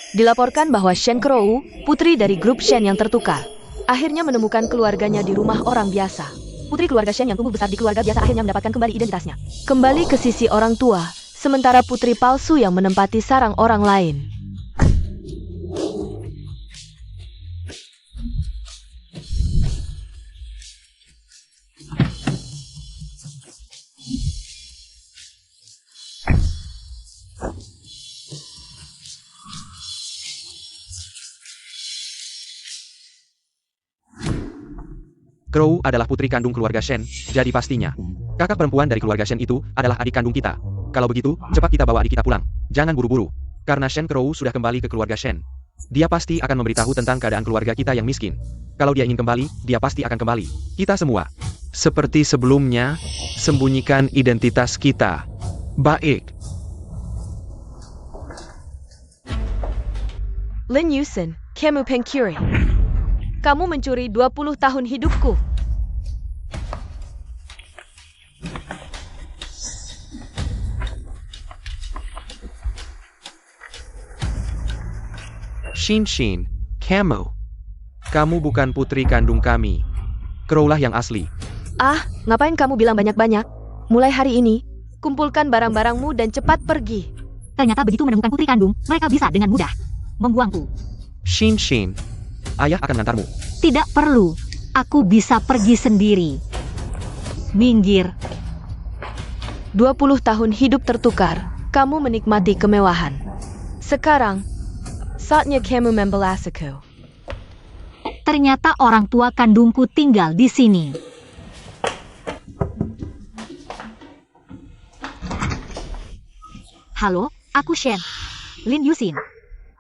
Dilaporkan bahwa Shen Crow, putri dari grup Shen yang tertukar, akhirnya menemukan keluarganya di rumah orang biasa. Putri keluarga Shen yang tumbuh besar di keluarga biasa akhirnya mendapatkan kembali identitasnya. Kembali ke sisi orang tua, sementara putri palsu yang menempati sarang orang lain. Crow adalah putri kandung keluarga Shen, jadi pastinya kakak perempuan dari keluarga Shen itu adalah adik kandung kita. Kalau begitu, cepat kita bawa adik kita pulang. Jangan buru-buru. Karena Shen Crow sudah kembali ke keluarga Shen. Dia pasti akan memberitahu tentang keadaan keluarga kita yang miskin. Kalau dia ingin kembali, dia pasti akan kembali. Kita semua, seperti sebelumnya, sembunyikan identitas kita. Baik. Lin Yusen, Kemu Pengkuri. Kamu mencuri 20 tahun hidupku. Shin, kamu bukan putri kandung kami. Crow lah yang asli. Ah, ngapain kamu bilang banyak-banyak? Mulai hari ini, kumpulkan barang-barangmu dan cepat pergi. Ternyata begitu menemukan putri kandung, mereka bisa dengan mudah membuangku. Shin, ayah akan mengantarmu. Tidak perlu, aku bisa pergi sendiri. Minggir. 20 tahun hidup tertukar, kamu menikmati kemewahan. Sekarang, saatnya kamu membalas aku. Ternyata orang tua kandungku tinggal di sini. Halo, aku Shen. Lin Yusin.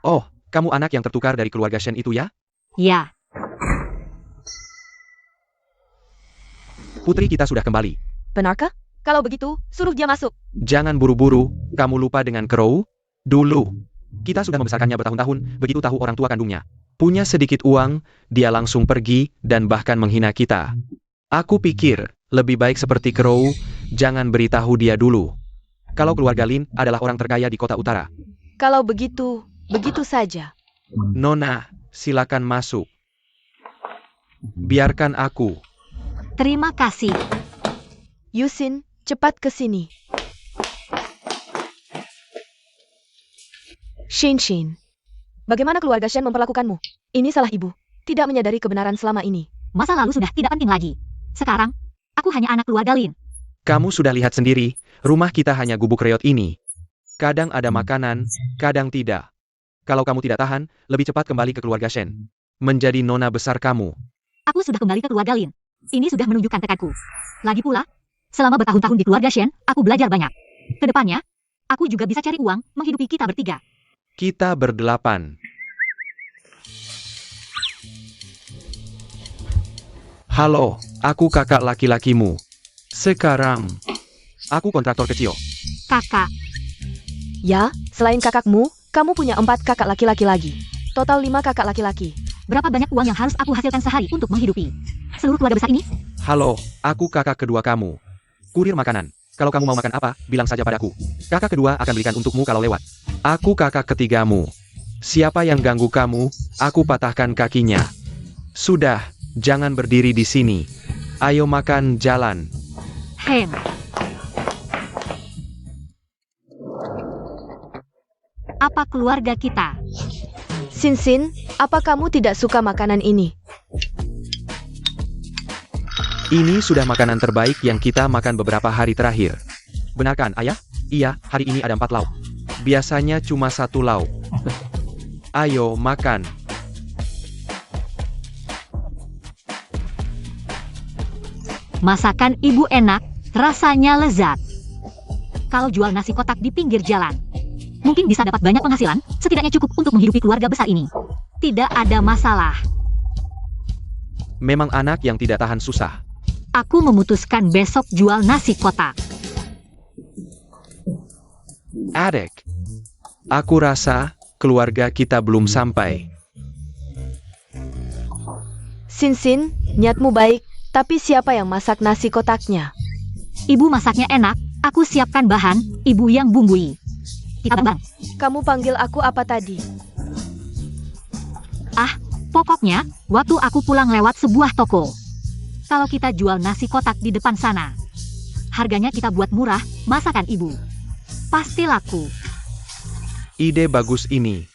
Oh, kamu anak yang tertukar dari keluarga Shen itu ya? Ya. Putri kita sudah kembali. Benarkah? Kalau begitu, suruh dia masuk. Jangan buru-buru, kamu lupa dengan Crow? Dulu, kita sudah membesarkannya bertahun-tahun, begitu tahu orang tua kandungnya punya sedikit uang, dia langsung pergi dan bahkan menghina kita. Aku pikir, lebih baik seperti Crow, jangan beritahu dia dulu. Kalau keluarga Lin adalah orang terkaya di kota utara. Kalau begitu, begitu saja. Nona, silakan masuk. Biarkan aku. Terima kasih. Yusin, cepat ke sini. Shin, bagaimana keluarga Shen memperlakukanmu? Ini salah ibu. Tidak menyadari kebenaran selama ini. Masa lalu sudah tidak penting lagi. Sekarang, aku hanya anak keluarga Lin. Kamu sudah lihat sendiri, rumah kita hanya gubuk reot ini. Kadang ada makanan, kadang tidak. Kalau kamu tidak tahan, lebih cepat kembali ke keluarga Shen. Menjadi nona besar kamu. Aku sudah kembali ke keluarga Lin. Ini sudah menunjukkan tekadku. Lagi pula, selama bertahun-tahun di keluarga Shen, aku belajar banyak. Kedepannya, aku juga bisa cari uang menghidupi kita bertiga. Kita berdelapan. Halo, aku kakak laki-lakimu. Sekarang, aku kontraktor kecil. Kakak, Ya, selain kakakmu, kamu punya 4 kakak laki-laki lagi. Total 5 kakak laki-laki. berapa banyak uang yang harus aku hasilkan sehari untuk menghidupi seluruh keluarga besar ini? Halo, aku kakak kedua kamu. Kurir makanan. Kalau kamu mau makan apa, bilang saja padaku. Kakak kedua akan belikan untukmu kalau lewat. Aku kakak ketigamu. Siapa yang ganggu kamu, aku patahkan kakinya. Sudah, jangan berdiri di sini. Ayo makan, jalan. Apa keluarga kita? Sin, apa kamu tidak suka makanan ini? Ini sudah makanan terbaik yang kita makan beberapa hari terakhir. Benarkan, ayah? Iya, hari ini ada 4 lauk. Biasanya cuma 1 lauk. Ayo, makan. Masakan ibu enak, rasanya lezat. Kalau jual nasi kotak di pinggir jalan, mungkin bisa dapat banyak penghasilan, setidaknya cukup untuk menghidupi keluarga besar ini. Tidak ada masalah. Memang anak yang tidak tahan susah. Aku memutuskan besok jual nasi kotak. Adik, aku rasa keluarga kita belum sampai. Sin, niatmu baik, tapi siapa yang masak nasi kotaknya? Ibu masaknya enak, aku siapkan bahan, ibu yang bumbui. Kita bang. Kamu panggil aku apa tadi? Pokoknya, waktu aku pulang lewat sebuah toko. Kalau kita jual nasi kotak di depan sana, harganya kita buat murah, masakan ibu. Pasti laku. Ide bagus ini.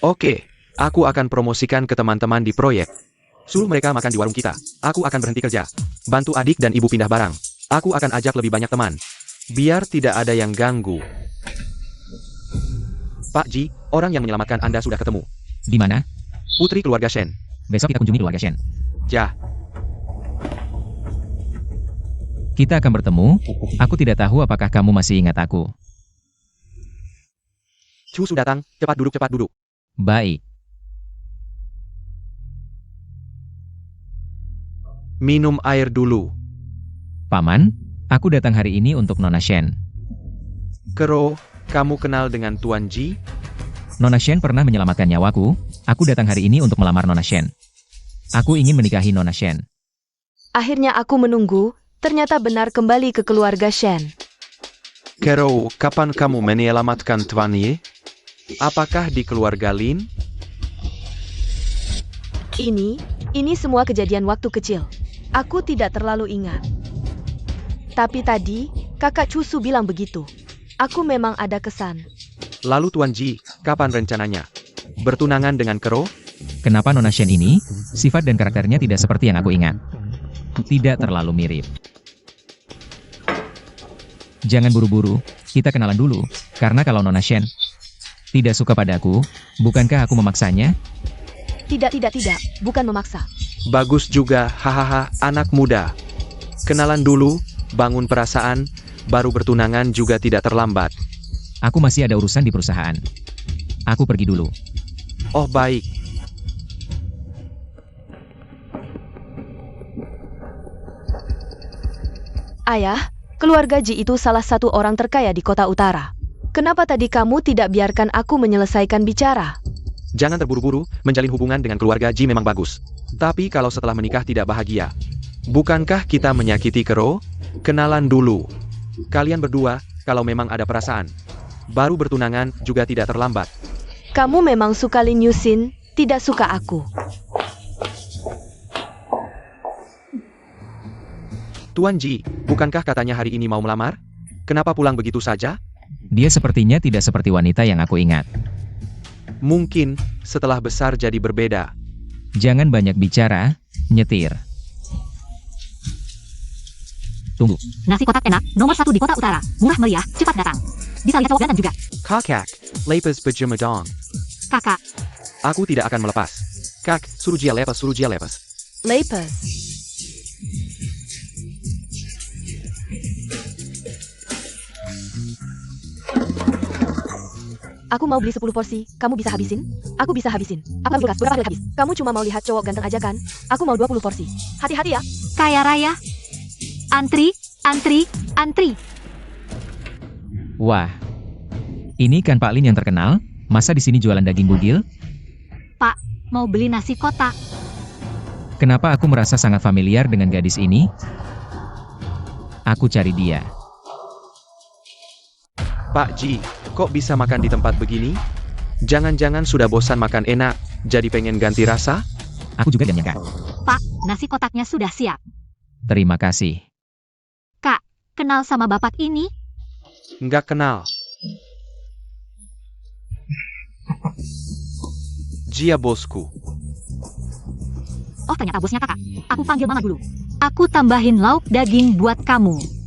Oke, aku akan promosikan ke teman-teman di proyek. Suruh mereka makan di warung kita. Aku akan berhenti kerja. Bantu adik dan ibu pindah barang. Aku akan ajak lebih banyak teman. Biar tidak ada yang ganggu. Pak Ji, orang yang menyelamatkan Anda sudah ketemu. Di mana? Putri keluarga Shen. Besok kita kunjungi keluarga Shen. Ja, Kita akan bertemu. Aku tidak tahu apakah kamu masih ingat aku. Cusu datang. Cepat duduk, cepat duduk. Baik. Minum air dulu. Paman, aku datang hari ini untuk Nona Shen. Kero, kamu kenal dengan Tuan Ji? Nona Shen pernah menyelamatkan nyawaku. Aku datang hari ini untuk melamar Nona Shen. Aku ingin menikahi Nona Shen. Akhirnya aku menunggu, ternyata benar kembali ke keluarga Shen. Kero, kapan kamu menyelamatkan Tuan Yi? Apakah di keluarga Lin? Ini semua kejadian waktu kecil. Aku tidak terlalu ingat. Tapi tadi, kakak Cusu bilang begitu. Aku memang ada kesan. Lalu Tuan Ji, kapan rencananya? Bertunangan dengan Kero? Kenapa Nona Shen ini, sifat dan karakternya tidak seperti yang aku ingat? Tidak terlalu mirip. Jangan buru-buru, kita kenalan dulu. Karena kalau Nona Shen tidak suka padaku, bukankah aku memaksanya? Tidak, bukan memaksa. Bagus juga, hahaha, anak muda. Kenalan dulu, bangun perasaan, baru bertunangan juga tidak terlambat. Aku masih ada urusan di perusahaan. Aku pergi dulu. Oh baik. Ayah, keluarga Ji itu salah satu orang terkaya di kota utara. Kenapa tadi kamu tidak biarkan aku menyelesaikan bicara? Jangan terburu-buru, menjalin hubungan dengan keluarga Ji memang bagus. Tapi kalau setelah menikah tidak bahagia, bukankah kita menyakiti Kero? Kenalan dulu. Kalian berdua, kalau memang ada perasaan, baru bertunangan juga tidak terlambat. Kamu memang suka Lin Yusin, tidak suka aku. Tuan Ji, bukankah katanya hari ini mau melamar? Kenapa pulang begitu saja? Dia sepertinya tidak seperti wanita yang aku ingat. Mungkin, setelah besar jadi berbeda. Jangan banyak bicara, nyetir. Tunggu. Nasi kotak enak, nomor 1 di kota utara. Murah meriah, cepat datang. Bisa lihat cowok ganteng juga. Kakak, lepas pajama dong. Kakak, Aku tidak akan melepas. Kak, suruh dia lepas, suruh dia lepas. Lepas. Aku mau beli 10 porsi, kamu bisa habisin? Aku bisa habisin. Apa bekas berapa habis? Kamu cuma mau lihat cowok ganteng aja kan? Aku mau 20 porsi. Hati-hati ya. kaya raya. Antri, antri, antri. Wah. Ini kan Pak Lin yang terkenal? Masa di sini jualan daging bugil? Pak, mau beli nasi kotak. Kenapa aku merasa sangat familiar dengan gadis ini? Aku cari dia. Pak Ji, kok bisa makan di tempat begini? Jangan-jangan sudah bosan makan enak, jadi pengen ganti rasa? Aku juga tidak menyangka. Pak, nasi kotaknya sudah siap. Terima kasih. Kak, kenal sama bapak ini? Nggak kenal. Jia bosku. Oh, ternyata bosnya kakak. Aku panggil mama dulu. Aku tambahin lauk daging buat kamu.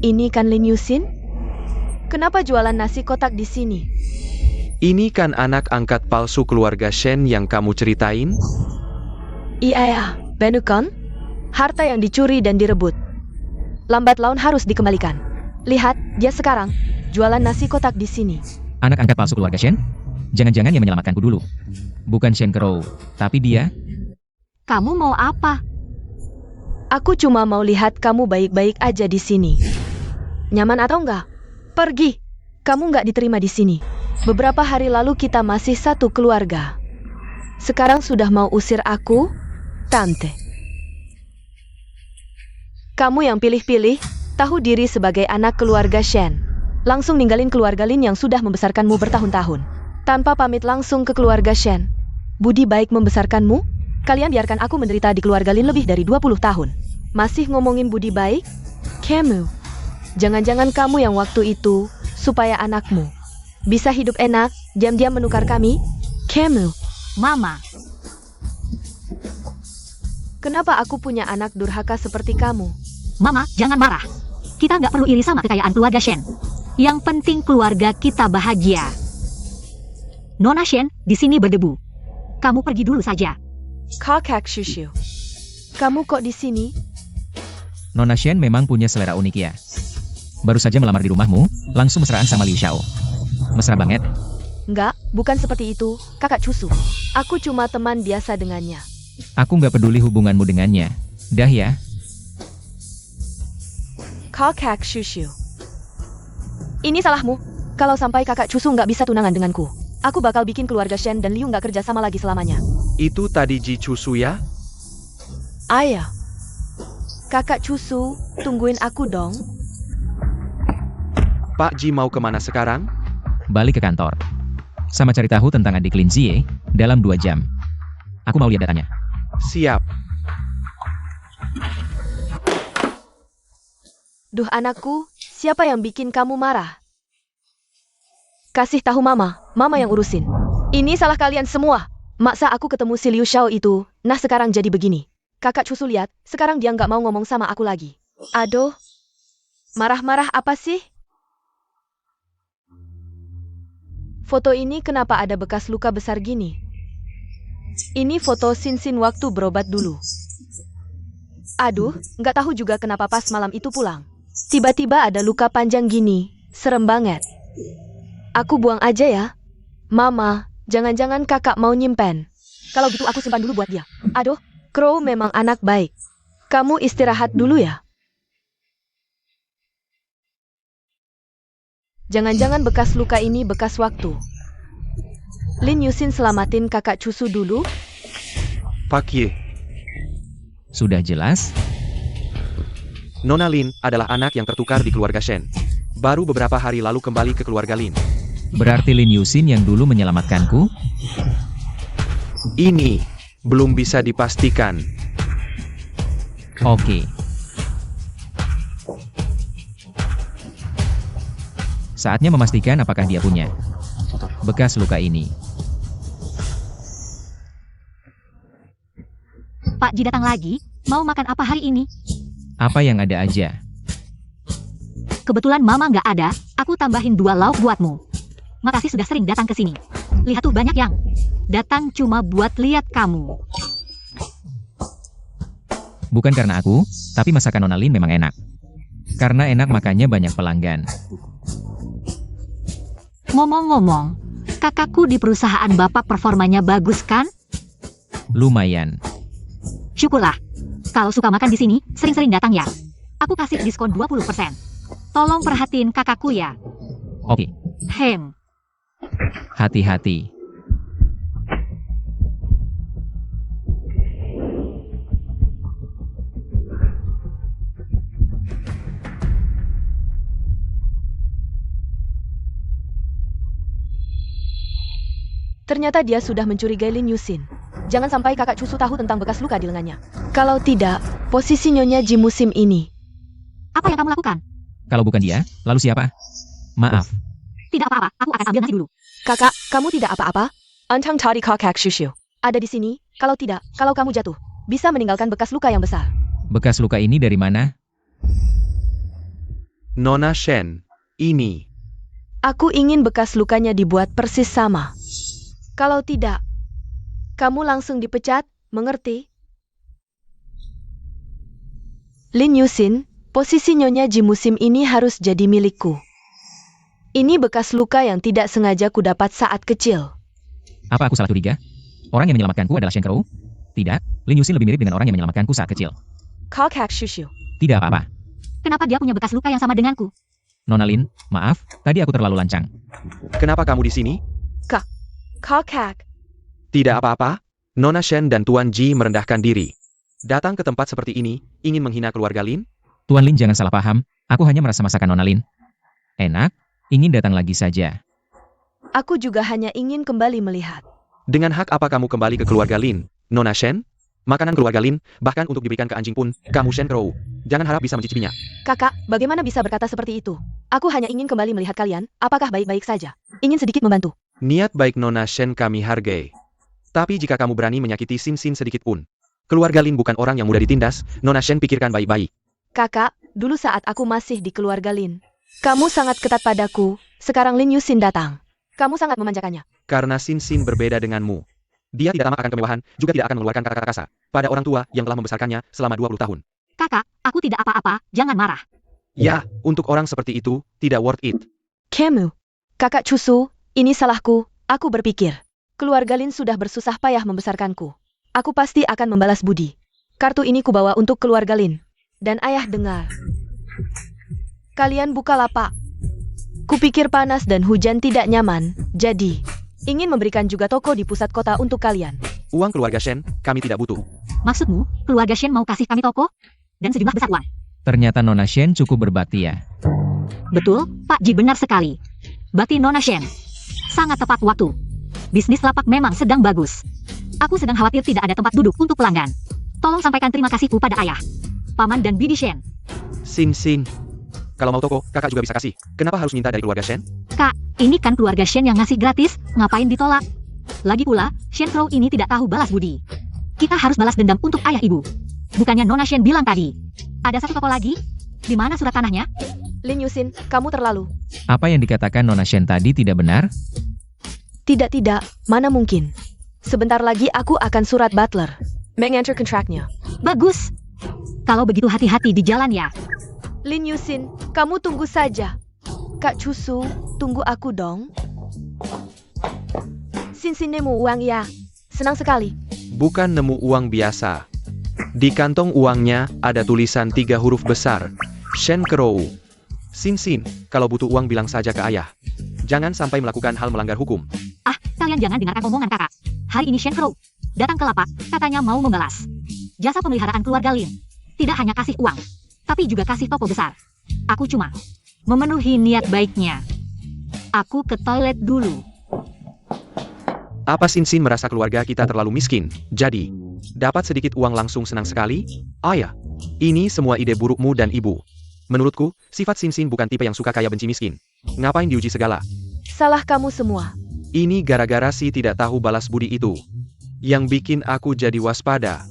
Ini kan Lin Yusin? Kenapa jualan nasi kotak di sini? Ini kan anak angkat palsu keluarga Shen yang kamu ceritain? Iya, Benukon? Harta yang dicuri dan direbut. Lambat laun harus dikembalikan. Lihat, dia sekarang jualan nasi kotak di sini. Anak angkat palsu keluarga Shen? Jangan-jangan yang menyelamatkanku dulu. Bukan Shen Crow, tapi dia. Kamu mau apa? Aku cuma mau lihat kamu baik-baik aja di sini. Nyaman atau enggak? Pergi. Kamu nggak diterima di sini. Beberapa hari lalu kita masih satu keluarga. Sekarang sudah mau usir aku? Tante. Kamu yang pilih-pilih, tahu diri sebagai anak keluarga Shen. Langsung ninggalin keluarga Lin yang sudah membesarkanmu bertahun-tahun. tanpa pamit langsung ke keluarga Shen. Budi baik membesarkanmu? Kalian biarkan aku menderita di keluarga Lin lebih dari 20 tahun. Masih ngomongin budi baik? Kamu. Jangan-jangan kamu yang waktu itu, supaya anakmu bisa hidup enak, diam-diam menukar kami? Kamu. Mama, Kenapa aku punya anak durhaka seperti kamu? Mama, jangan marah. Kita nggak perlu iri sama kekayaan keluarga Shen. Yang penting keluarga kita bahagia. Nona Shen di sini berdebu. Kamu pergi dulu saja. Kakak Shushu. Kamu kok di sini? Nona Shen memang punya selera unik ya. Baru saja melamar di rumahmu, langsung mesraan sama Liu Xiao. Mesra banget. Enggak, bukan seperti itu, kakak Cusu. Aku cuma teman biasa dengannya. Aku nggak peduli hubunganmu dengannya. Dah ya. Kakak Shushu. Ini salahmu. Kalau sampai kakak Cusu nggak bisa tunangan denganku, aku bakal bikin keluarga Shen dan Liu nggak kerja sama lagi selamanya. Itu tadi Ji Cusu ya? Ayah. Kakak Cusu, tungguin aku dong. Pak Ji mau kemana sekarang? Balik ke kantor. Sama cari tahu tentang adik Lin Zie dalam 2 jam. Aku mau lihat datanya. Siap. Duh anakku, siapa yang bikin kamu marah? Kasih tahu mama yang urusin. Ini salah kalian semua. Maksa aku ketemu si Liu Xiao itu, nah sekarang jadi begini. Kakak Cusu lihat, sekarang dia nggak mau ngomong sama aku lagi. Aduh, marah-marah apa sih? Foto ini kenapa ada bekas luka besar gini? Ini foto Sin waktu berobat dulu. Aduh, nggak tahu juga kenapa pas malam itu pulang. Tiba-tiba ada luka panjang gini, serem banget. Aku buang aja ya. Mama, jangan-jangan kakak mau nyimpen. Kalau gitu aku simpan dulu buat dia. Aduh, Crow memang anak baik. Kamu istirahat dulu ya. Jangan-jangan bekas luka ini bekas waktu. Lin Yusin selamatin kakak Cusu dulu. Pak Ye. Sudah jelas? Nona Lin adalah anak yang tertukar di keluarga Shen. Baru beberapa hari lalu kembali ke keluarga Lin. Berarti Lin Yusin yang dulu menyelamatkanku? Ini belum bisa dipastikan. Oke. Saatnya memastikan apakah dia punya bekas luka ini. Pak Ji datang lagi. Mau makan apa hari ini? Apa yang ada aja. Kebetulan Mama nggak ada, aku tambahin 2 lauk buatmu. Makasih sudah sering datang ke sini. Lihat tuh banyak yang datang cuma buat lihat kamu. Bukan karena aku, tapi masakan Nona Lin memang enak. Karena enak makanya banyak pelanggan. Ngomong-ngomong, kakakku di perusahaan Bapak performanya bagus kan? Lumayan. Syukurlah. Kalau suka makan di sini, sering-sering datang ya. Aku kasih diskon 20%. Tolong perhatiin kakakku ya. Oke, Hem. hati-hati. Ternyata dia sudah mencurigai Lin Yusin. Jangan sampai kakak Cusu tahu tentang bekas luka di lengannya. Kalau tidak, posisi Nyonya Ji musim ini. Apa yang kamu lakukan? Kalau bukan dia, lalu siapa? Maaf. Tidak apa-apa, aku akan ambil nasi dulu. Kakak, kamu tidak apa-apa? Antang tadi kakak Shushu. Ada di sini, kalau tidak, kalau kamu jatuh, bisa meninggalkan bekas luka yang besar. Bekas luka ini dari mana? Nona Shen, ini. Aku ingin bekas lukanya dibuat persis sama. Kalau tidak, kamu langsung dipecat, mengerti? Lin Yusin, posisi Nyonya Ji musim ini harus jadi milikku. Ini bekas luka yang tidak sengaja ku dapat saat kecil. Apa aku salah curiga? Orang yang menyelamatkanku adalah Shen Crow? Tidak, Lin Yusin lebih mirip dengan orang yang menyelamatkanku saat kecil. Kakak Shushu. Tidak apa-apa. Kenapa dia punya bekas luka yang sama denganku? Nona Lin, maaf, tadi aku terlalu lancang. Kenapa kamu di sini? Kakak. Tidak apa-apa. Nona Shen dan Tuan Ji merendahkan diri. Datang ke tempat seperti ini, ingin menghina keluarga Lin? Tuan Lin jangan salah paham, aku hanya merasa masakan Nona Lin enak, ingin datang lagi saja. Aku juga hanya ingin kembali melihat. Dengan hak apa kamu kembali ke keluarga Lin, Nona Shen? Makanan keluarga Lin, bahkan untuk diberikan ke anjing pun, kamu Shen Crow. Jangan harap bisa mencicipinya. Kakak, bagaimana bisa berkata seperti itu? Aku hanya ingin kembali melihat kalian, apakah baik-baik saja? Ingin sedikit membantu. Niat baik Nona Shen kami hargai. Tapi jika kamu berani menyakiti Sin Sin sedikit pun, keluarga Lin bukan orang yang mudah ditindas, Nona Shen pikirkan baik-baik. Kakak, dulu saat aku masih di keluarga Lin, kamu sangat ketat padaku, sekarang Lin Yusin datang. Kamu sangat memanjakannya. Karena Sin Sin berbeda denganmu. Dia tidak tamak akan kemewahan, juga tidak akan mengeluarkan kata-kata kasar pada orang tua yang telah membesarkannya selama 20 tahun. Kakak, aku tidak apa-apa, jangan marah. Ya, untuk orang seperti itu, tidak worth it. Kamu, kakak Cusu, ini salahku, aku berpikir. Keluarga Lin sudah bersusah payah membesarkanku. Aku pasti akan membalas budi. Kartu ini kubawa untuk keluarga Lin. Dan ayah dengar. Kalian buka lapak. Kupikir panas dan hujan tidak nyaman, jadi ingin memberikan juga toko di pusat kota untuk kalian. Uang keluarga Shen, kami tidak butuh. Maksudmu, keluarga Shen mau kasih kami toko? Dan sejumlah besar uang? Ternyata Nona Shen cukup berbakti ya. Betul, Pak Ji benar sekali. Bakti Nona Shen. Sangat tepat waktu. Bisnis lapak memang sedang bagus. Aku sedang khawatir tidak ada tempat duduk untuk pelanggan. Tolong sampaikan terima kasihku pada ayah, paman dan bibi Shen. Sin Sin. Kalau mau toko, kakak juga bisa kasih. Kenapa harus minta dari keluarga Shen? Kak, ini kan keluarga Shen yang ngasih gratis, ngapain ditolak? Lagi pula, Shen Crow ini tidak tahu balas budi. Kita harus balas dendam untuk ayah ibu. Bukannya Nona Shen bilang tadi. Ada satu toko lagi? Di mana surat tanahnya? Lin Yusin, kamu terlalu. Apa yang dikatakan Nona Shen tadi tidak benar? Tidak, mana mungkin. Sebentar lagi aku akan surat butler. Mengantar kontraknya. Bagus. Kalau begitu hati-hati di jalan ya. Lin Yusin, kamu tunggu saja. Kak Cusu, tunggu aku dong. Sin Sin nemu uang ya. Senang sekali. Bukan nemu uang biasa. Di kantong uangnya ada tulisan 3 huruf besar. Shen Crow. Sin Sin, kalau butuh uang bilang saja ke ayah. Jangan sampai melakukan hal melanggar hukum. Ah, kalian jangan dengarkan omongan kakak. Hari ini Shen Crow datang ke lapak, katanya mau membalas jasa pemeliharaan keluarga Lin. Tidak hanya kasih uang, tapi juga kasih toko besar. Aku cuma memenuhi niat baiknya. Aku ke toilet dulu. Apa Sin Sin merasa keluarga kita terlalu miskin? Jadi, dapat sedikit uang langsung senang sekali? Ayah, ini semua ide burukmu dan ibu. Menurutku, sifat Sin Sin bukan tipe yang suka kaya benci miskin. Ngapain diuji segala? Salah kamu semua. Ini gara-gara si tidak tahu balas budi itu. Yang bikin aku jadi waspada.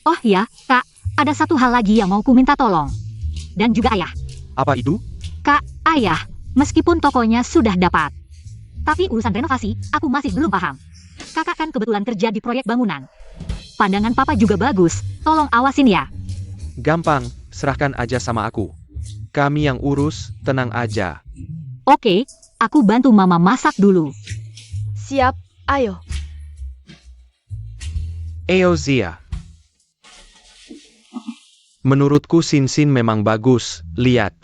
Oh ya, Kak, ada satu hal lagi yang mau ku minta tolong. Dan juga ayah. Apa itu? Kak, ayah, meskipun tokonya sudah dapat. Tapi urusan renovasi, aku masih belum paham. Kakak kan kebetulan kerja di proyek bangunan. Pandangan papa juga bagus, tolong awasin ya. Gampang, serahkan aja sama aku. Kami yang urus, tenang aja. Oke, aku bantu mama masak dulu. Siap, ayo. Eozia. Menurutku Sin Sin memang bagus, lihat.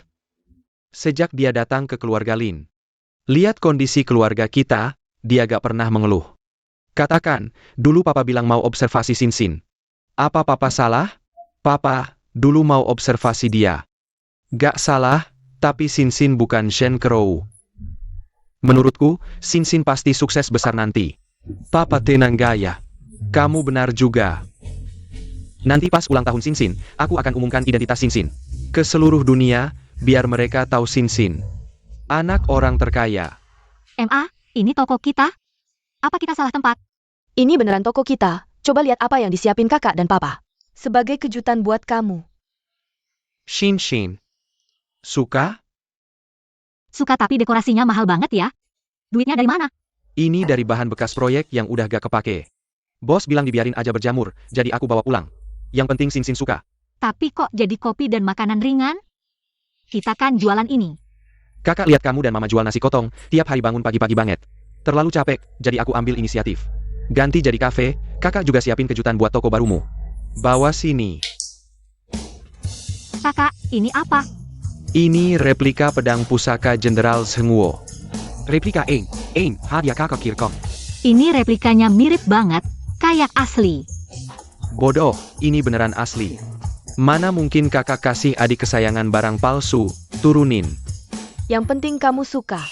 Sejak dia datang ke keluarga Lin. Lihat kondisi keluarga kita, dia gak pernah mengeluh. Katakan, dulu papa bilang mau observasi Sin Sin. Apa papa salah? Papa, dulu mau observasi dia. Gak salah, tapi Sin Sin bukan Shen Crow. Menurutku, Sin Sin pasti sukses besar nanti. Papa tenang gaya. Kamu benar juga. Nanti pas ulang tahun Sin Sin, aku akan umumkan identitas Sin Sin ke seluruh dunia, biar mereka tahu Sin Sin anak orang terkaya. MA, ini toko kita? Apa kita salah tempat? Ini beneran toko kita. Coba lihat apa yang disiapin kakak dan papa. Sebagai kejutan buat kamu. Shin Shin. Suka? Suka tapi dekorasinya mahal banget ya. Duitnya dari mana? Ini dari bahan bekas proyek yang udah gak kepake. Bos bilang dibiarin aja berjamur, jadi aku bawa pulang. Yang penting Sin Sin suka. Tapi kok jadi kopi dan makanan ringan? Kita kan jualan ini. Kakak lihat kamu dan mama jual nasi kotong, tiap hari bangun pagi-pagi banget. Terlalu capek, jadi aku ambil inisiatif. Ganti jadi kafe, kakak juga siapin kejutan buat toko barumu. Bawa sini. Kakak, ini apa? Ini replika pedang pusaka Jenderal Zhenguo. Replika hadiah kakak Kirkong. Ini replikanya mirip banget, kayak asli. Bodoh, ini beneran asli. Mana mungkin kakak kasih adik kesayangan barang palsu, turunin. Yang penting kamu suka.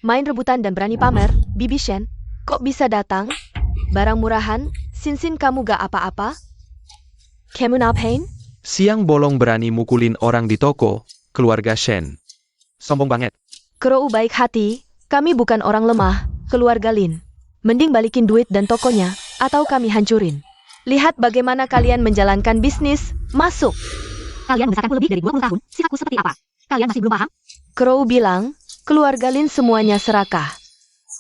Main rebutan dan berani pamer, Bibi Shen. Kok bisa datang? Barang murahan, Sin kamu gak apa-apa? Kamu ngapain? Siang bolong berani mukulin orang di toko, keluarga Shen. Sombong banget. Crow baik hati, kami bukan orang lemah, keluarga Lin. Mending balikin duit dan tokonya, atau kami hancurin. Lihat bagaimana kalian menjalankan bisnis, masuk. Kalian membesarkanku lebih dari 20 tahun, sifatku seperti apa? Kalian masih belum paham? Crow bilang, keluarga Lin semuanya serakah.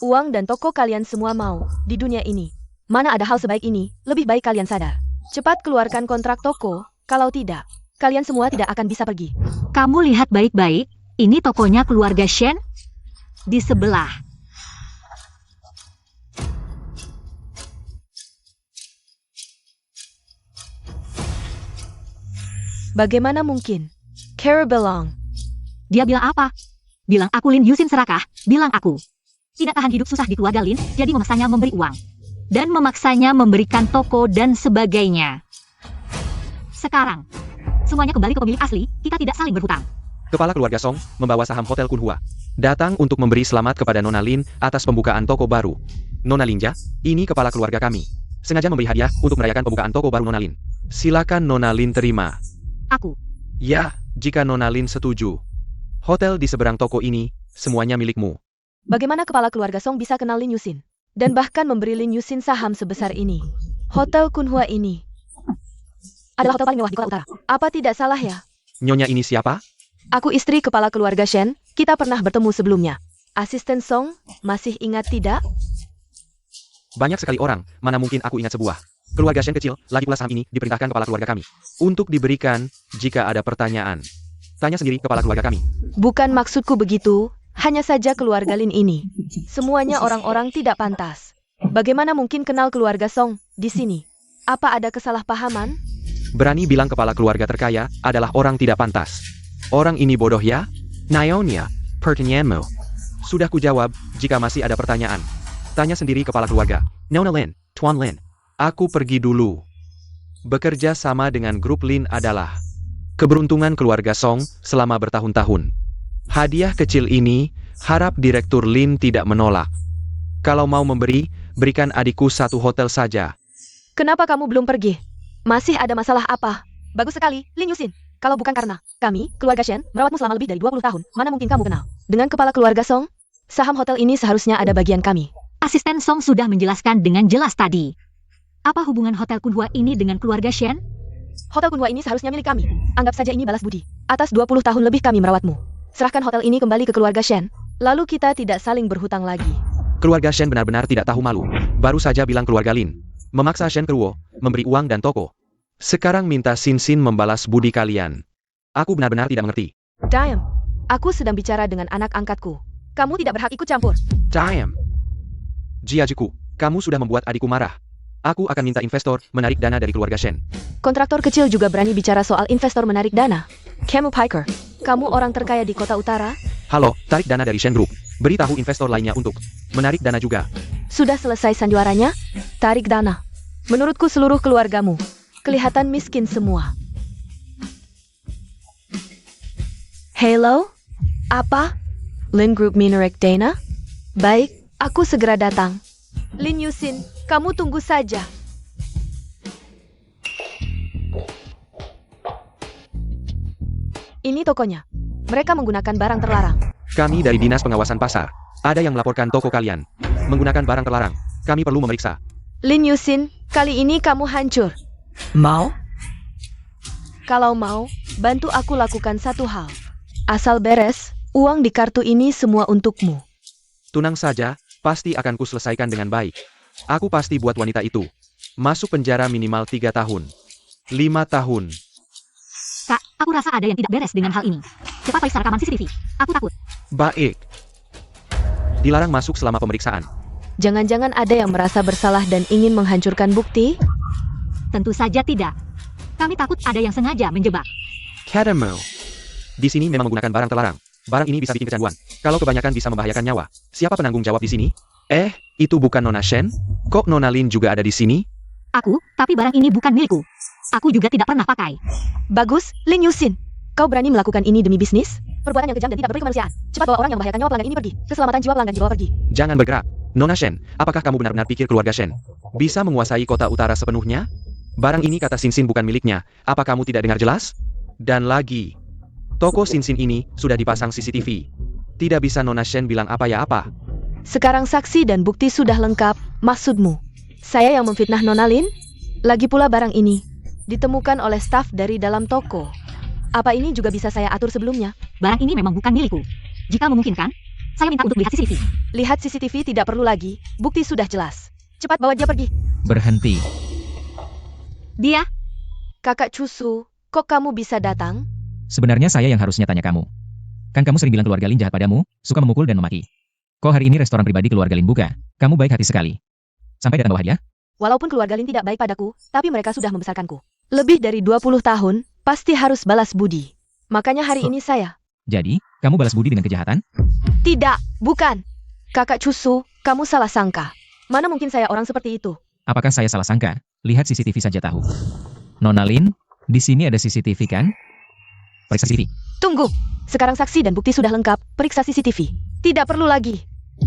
Uang dan toko kalian semua mau, di dunia ini. Mana ada hal sebaik ini, lebih baik kalian sadar. Cepat keluarkan kontrak toko, kalau tidak, kalian semua tidak akan bisa pergi. Kamu lihat baik-baik, ini tokonya keluarga Shen? Di sebelah. Bagaimana mungkin? Cara bilang. Dia bilang apa? Bilang aku Lin Yusin serakah, bilang aku. Tidak tahan hidup susah di keluarga Lin, jadi memaksanya memberi uang. Dan memaksanya memberikan toko dan sebagainya. Sekarang, semuanya kembali ke pemilik asli, kita tidak saling berhutang. Kepala keluarga Song membawa saham Hotel Kunhua. Datang untuk memberi selamat kepada Nona Lin atas pembukaan toko baru. Nona Linja, ini kepala keluarga kami. Sengaja memberi hadiah untuk merayakan pembukaan toko baru Nona Lin. Silakan Nona Lin terima. Aku. Ya, jika Nona Lin setuju. Hotel di seberang toko ini, semuanya milikmu. Bagaimana kepala keluarga Song bisa kenal Lin Yusin? Dan bahkan memberi Lin Yusin saham sebesar ini. Hotel Kunhua ini adalah hotel paling mewah di kota utara. Apa tidak salah ya? Nyonya ini siapa? Aku istri kepala keluarga Shen, kita pernah bertemu sebelumnya. Asisten Song, masih ingat tidak? Banyak sekali orang, mana mungkin aku ingat sebuah. Keluarga Shen kecil, lagi pula saham ini diperintahkan kepala keluarga kami. Untuk diberikan, jika ada pertanyaan. Tanya sendiri kepala keluarga kami. Bukan maksudku begitu, hanya saja keluarga Lin ini. Semuanya orang-orang tidak pantas. Bagaimana mungkin kenal keluarga Song di sini? Apa ada kesalahpahaman? Berani bilang kepala keluarga terkaya adalah orang tidak pantas. Orang ini bodoh ya? Nyonya, pertanyaanmu. Sudah kujawab, jika masih ada pertanyaan. Tanya sendiri kepala keluarga. Nona Lin, Tuan Lin. Aku pergi dulu. Bekerja sama dengan grup Lin adalah keberuntungan keluarga Song selama bertahun-tahun. Hadiah kecil ini, harap Direktur Lin tidak menolak. Kalau mau memberi, berikan adikku satu hotel saja. Kenapa kamu belum pergi? Masih ada masalah apa? Bagus sekali, Lin Yusin. Kalau bukan karena kami, keluarga Shen, merawatmu selama lebih dari 20 tahun, mana mungkin kamu kenal dengan kepala keluarga Song? Saham hotel ini seharusnya ada bagian kami. Asisten Song sudah menjelaskan dengan jelas tadi. Apa hubungan Hotel Kunhua ini dengan keluarga Shen? Hotel Kunhua ini seharusnya milik kami. Anggap saja ini balas budi. Atas 20 tahun lebih kami merawatmu. Serahkan hotel ini kembali ke keluarga Shen. Lalu kita tidak saling berhutang lagi. Keluarga Shen benar-benar tidak tahu malu. Baru saja bilang keluarga Lin. Memaksa Shen Keruo, memberi uang dan toko. Sekarang minta Sin membalas budi kalian. Aku benar-benar tidak mengerti. Diam. Aku sedang bicara dengan anak angkatku. Kamu tidak berhak ikut campur. Diam. Jiajuku, kamu sudah membuat adikku marah. Aku akan minta investor menarik dana dari keluarga Shen. Kontraktor kecil juga berani bicara soal investor menarik dana. Kamu Piker, kamu orang terkaya di kota utara? Halo, tarik dana dari Shen Group. Beritahu investor lainnya untuk menarik dana juga. Sudah selesai sandiwaranya? Tarik dana. Menurutku seluruh keluargamu kelihatan miskin semua. Hello? Apa? Lin Group menarik dana? Baik, aku segera datang. Lin Yusin, kamu tunggu saja. Ini tokonya. Mereka menggunakan barang terlarang. Kami dari Dinas Pengawasan Pasar. Ada yang melaporkan toko kalian menggunakan barang terlarang. Kami perlu memeriksa. Lin Yusin, kali ini kamu hancur. Mau? Kalau mau, bantu aku lakukan satu hal. Asal beres, uang di kartu ini semua untukmu. Tunang saja, pasti akan kuselesaikan dengan baik. Aku pasti buat wanita itu masuk penjara minimal 3 tahun. 5 tahun. Kak, aku rasa ada yang tidak beres dengan hal ini. Cepat periksa rekaman CCTV. Aku takut. Baik. Dilarang masuk selama pemeriksaan. Jangan-jangan ada yang merasa bersalah dan ingin menghancurkan bukti? Tentu saja tidak. Kami takut ada yang sengaja menjebak. Katamu. Di sini memang menggunakan barang terlarang. Barang ini bisa bikin kecanduan. Kalau kebanyakan bisa membahayakan nyawa. Siapa penanggung jawab di sini? Itu bukan Nona Shen? Kok Nona Lin juga ada di sini? Aku, tapi barang ini bukan milikku. Aku juga tidak pernah pakai. Bagus, Lin Yusin. Kau berani melakukan ini demi bisnis? Perbuatan yang kejam dan tidak berperi kemanusiaan. Cepat bawa orang yang membahayakan nyawa pelanggan ini pergi. Keselamatan jiwa pelanggan dibawa pergi. Jangan bergerak. Nona Shen, apakah kamu benar-benar pikir keluarga Shen bisa menguasai kota utara sepenuhnya? Barang ini kata Sin Sin bukan miliknya. Apa kamu tidak dengar jelas? Dan lagi, toko Sin Sin ini sudah dipasang CCTV. Tidak bisa Nona Shen bilang apa ya apa. Sekarang saksi dan bukti sudah lengkap. Maksudmu, saya yang memfitnah Nona Lin? Lagi pula barang ini ditemukan oleh staf dari dalam toko. Apa ini juga bisa saya atur sebelumnya? Barang ini memang bukan milikku. Jika memungkinkan, saya minta untuk lihat CCTV. Lihat CCTV tidak perlu lagi. Bukti sudah jelas. Cepat bawa dia pergi. Berhenti. Dia, Kakak Cusu, kok kamu bisa datang? Sebenarnya saya yang harusnya tanya kamu. Kan kamu sering bilang keluarga Lin jahat padamu, suka memukul dan memaki. Kok hari ini restoran pribadi keluarga Lin buka? Kamu baik hati sekali. Sampai datang bawa hadiah? Walaupun keluarga Lin tidak baik padaku, tapi mereka sudah membesarkanku. Lebih dari 20 tahun, pasti harus balas budi. Makanya hari ini saya... Jadi, kamu balas budi dengan kejahatan? Tidak, bukan. Kakak Cusu, kamu salah sangka. Mana mungkin saya orang seperti itu? Apakah saya salah sangka? Lihat CCTV saja tahu. Nona Lin, di sini ada CCTV kan? Periksa CCTV. Tunggu. Sekarang saksi dan bukti sudah lengkap. Periksa CCTV. Tidak perlu lagi.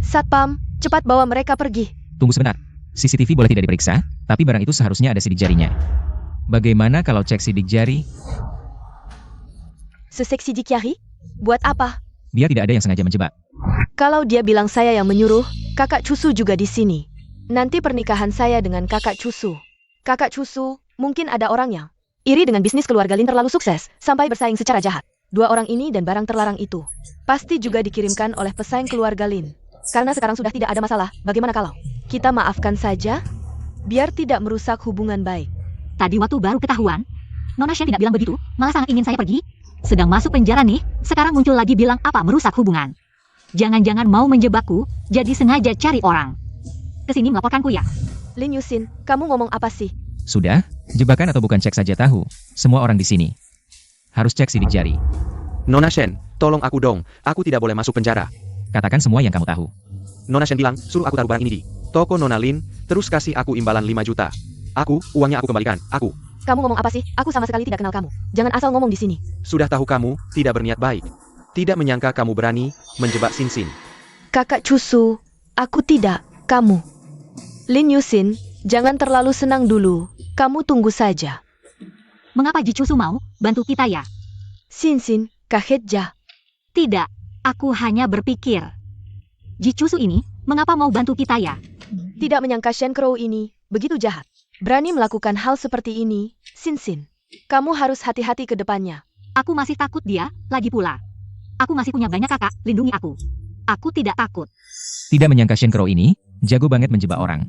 Satpam, cepat bawa mereka pergi. Tunggu sebentar. CCTV boleh tidak diperiksa, tapi barang itu seharusnya ada sidik jarinya. Bagaimana kalau cek sidik jari? Seseksi Jikyari? Buat apa? Dia tidak ada yang sengaja menjebak. Kalau dia bilang saya yang menyuruh, kakak Cusu juga di sini. Nanti pernikahan saya dengan kakak Cusu. Kakak Cusu, mungkin ada orang yang iri dengan bisnis keluarga Lin terlalu sukses, sampai bersaing secara jahat. Dua orang ini dan barang terlarang itu pasti juga dikirimkan oleh pesaing keluarga Lin. Karena sekarang sudah tidak ada masalah, bagaimana kalau kita maafkan saja? Biar tidak merusak hubungan baik. tadi waktu baru ketahuan. Nona Shen tidak bilang begitu, malah sangat ingin saya pergi. Sedang masuk penjara nih, sekarang muncul lagi bilang apa merusak hubungan. Jangan-jangan mau menjebakku, jadi sengaja cari orang. Kesini melaporkanku ya. Lin Yusin, kamu ngomong apa sih? Sudah, jebakan atau bukan cek saja tahu. Semua orang di sini harus cek sidik jari. Nona Shen, tolong aku dong. Aku tidak boleh masuk penjara. Katakan semua yang kamu tahu. Nona Shen bilang, suruh aku taruh barang ini di toko Nona Lin, terus kasih aku imbalan 5 juta. Uangnya aku kembalikan, aku. Kamu ngomong apa sih? Aku sama sekali tidak kenal kamu. Jangan asal ngomong di sini. Sudah tahu kamu tidak berniat baik. Tidak menyangka kamu berani menjebak Sin Sin. Kakak Cusu, aku tidak, kamu. Lin Yusin, jangan terlalu senang dulu. Kamu tunggu saja. Mengapa Ji Cusu mau bantu kita ya? Sin Sin, kaget ja. Tidak, aku hanya berpikir. Ji Cusu ini, mengapa mau bantu kita ya? Tidak menyangka Shen Crow ini begitu jahat. Berani melakukan hal seperti ini, Sin Sin. Kamu harus hati-hati ke depannya. Aku masih takut dia, lagi pula. Aku masih punya banyak kakak, lindungi aku. Aku tidak takut. Tidak menyangka Shen Crow ini jago banget menjebak orang.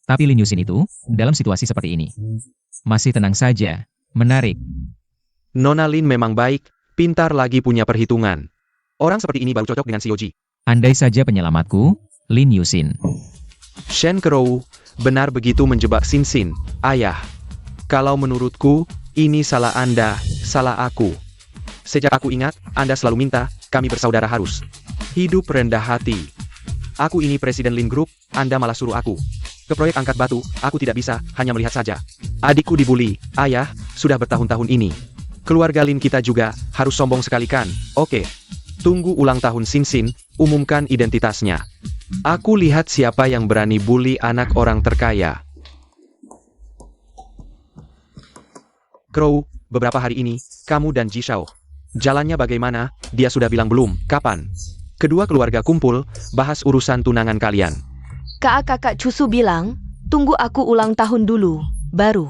Tapi Lin Yusin itu, dalam situasi seperti ini, masih tenang saja, menarik. Nona Lin memang baik, pintar lagi punya perhitungan. Orang seperti ini baru cocok dengan si Yoji. Andai saja penyelamatku, Lin Yusin. Shen Crow benar begitu menjebak Sin Sin, ayah. Kalau menurutku, ini salah Anda, salah aku. Sejak aku ingat, Anda selalu minta, kami bersaudara harus hidup rendah hati. Aku ini Presiden Lin Group, Anda malah suruh aku ke proyek angkat batu, aku tidak bisa, hanya melihat saja. Adikku dibully, ayah, sudah bertahun-tahun ini. Keluarga Lin kita juga, harus sombong sekali kan, oke. Tunggu ulang tahun Sin Sin, umumkan identitasnya. Aku lihat siapa yang berani bully anak orang terkaya. Crow, beberapa hari ini, kamu dan Ji Shao. Jalannya bagaimana, dia sudah bilang belum, kapan? Kedua keluarga kumpul, bahas urusan tunangan kalian. Kakak Cusu bilang, tunggu aku ulang tahun dulu, baru.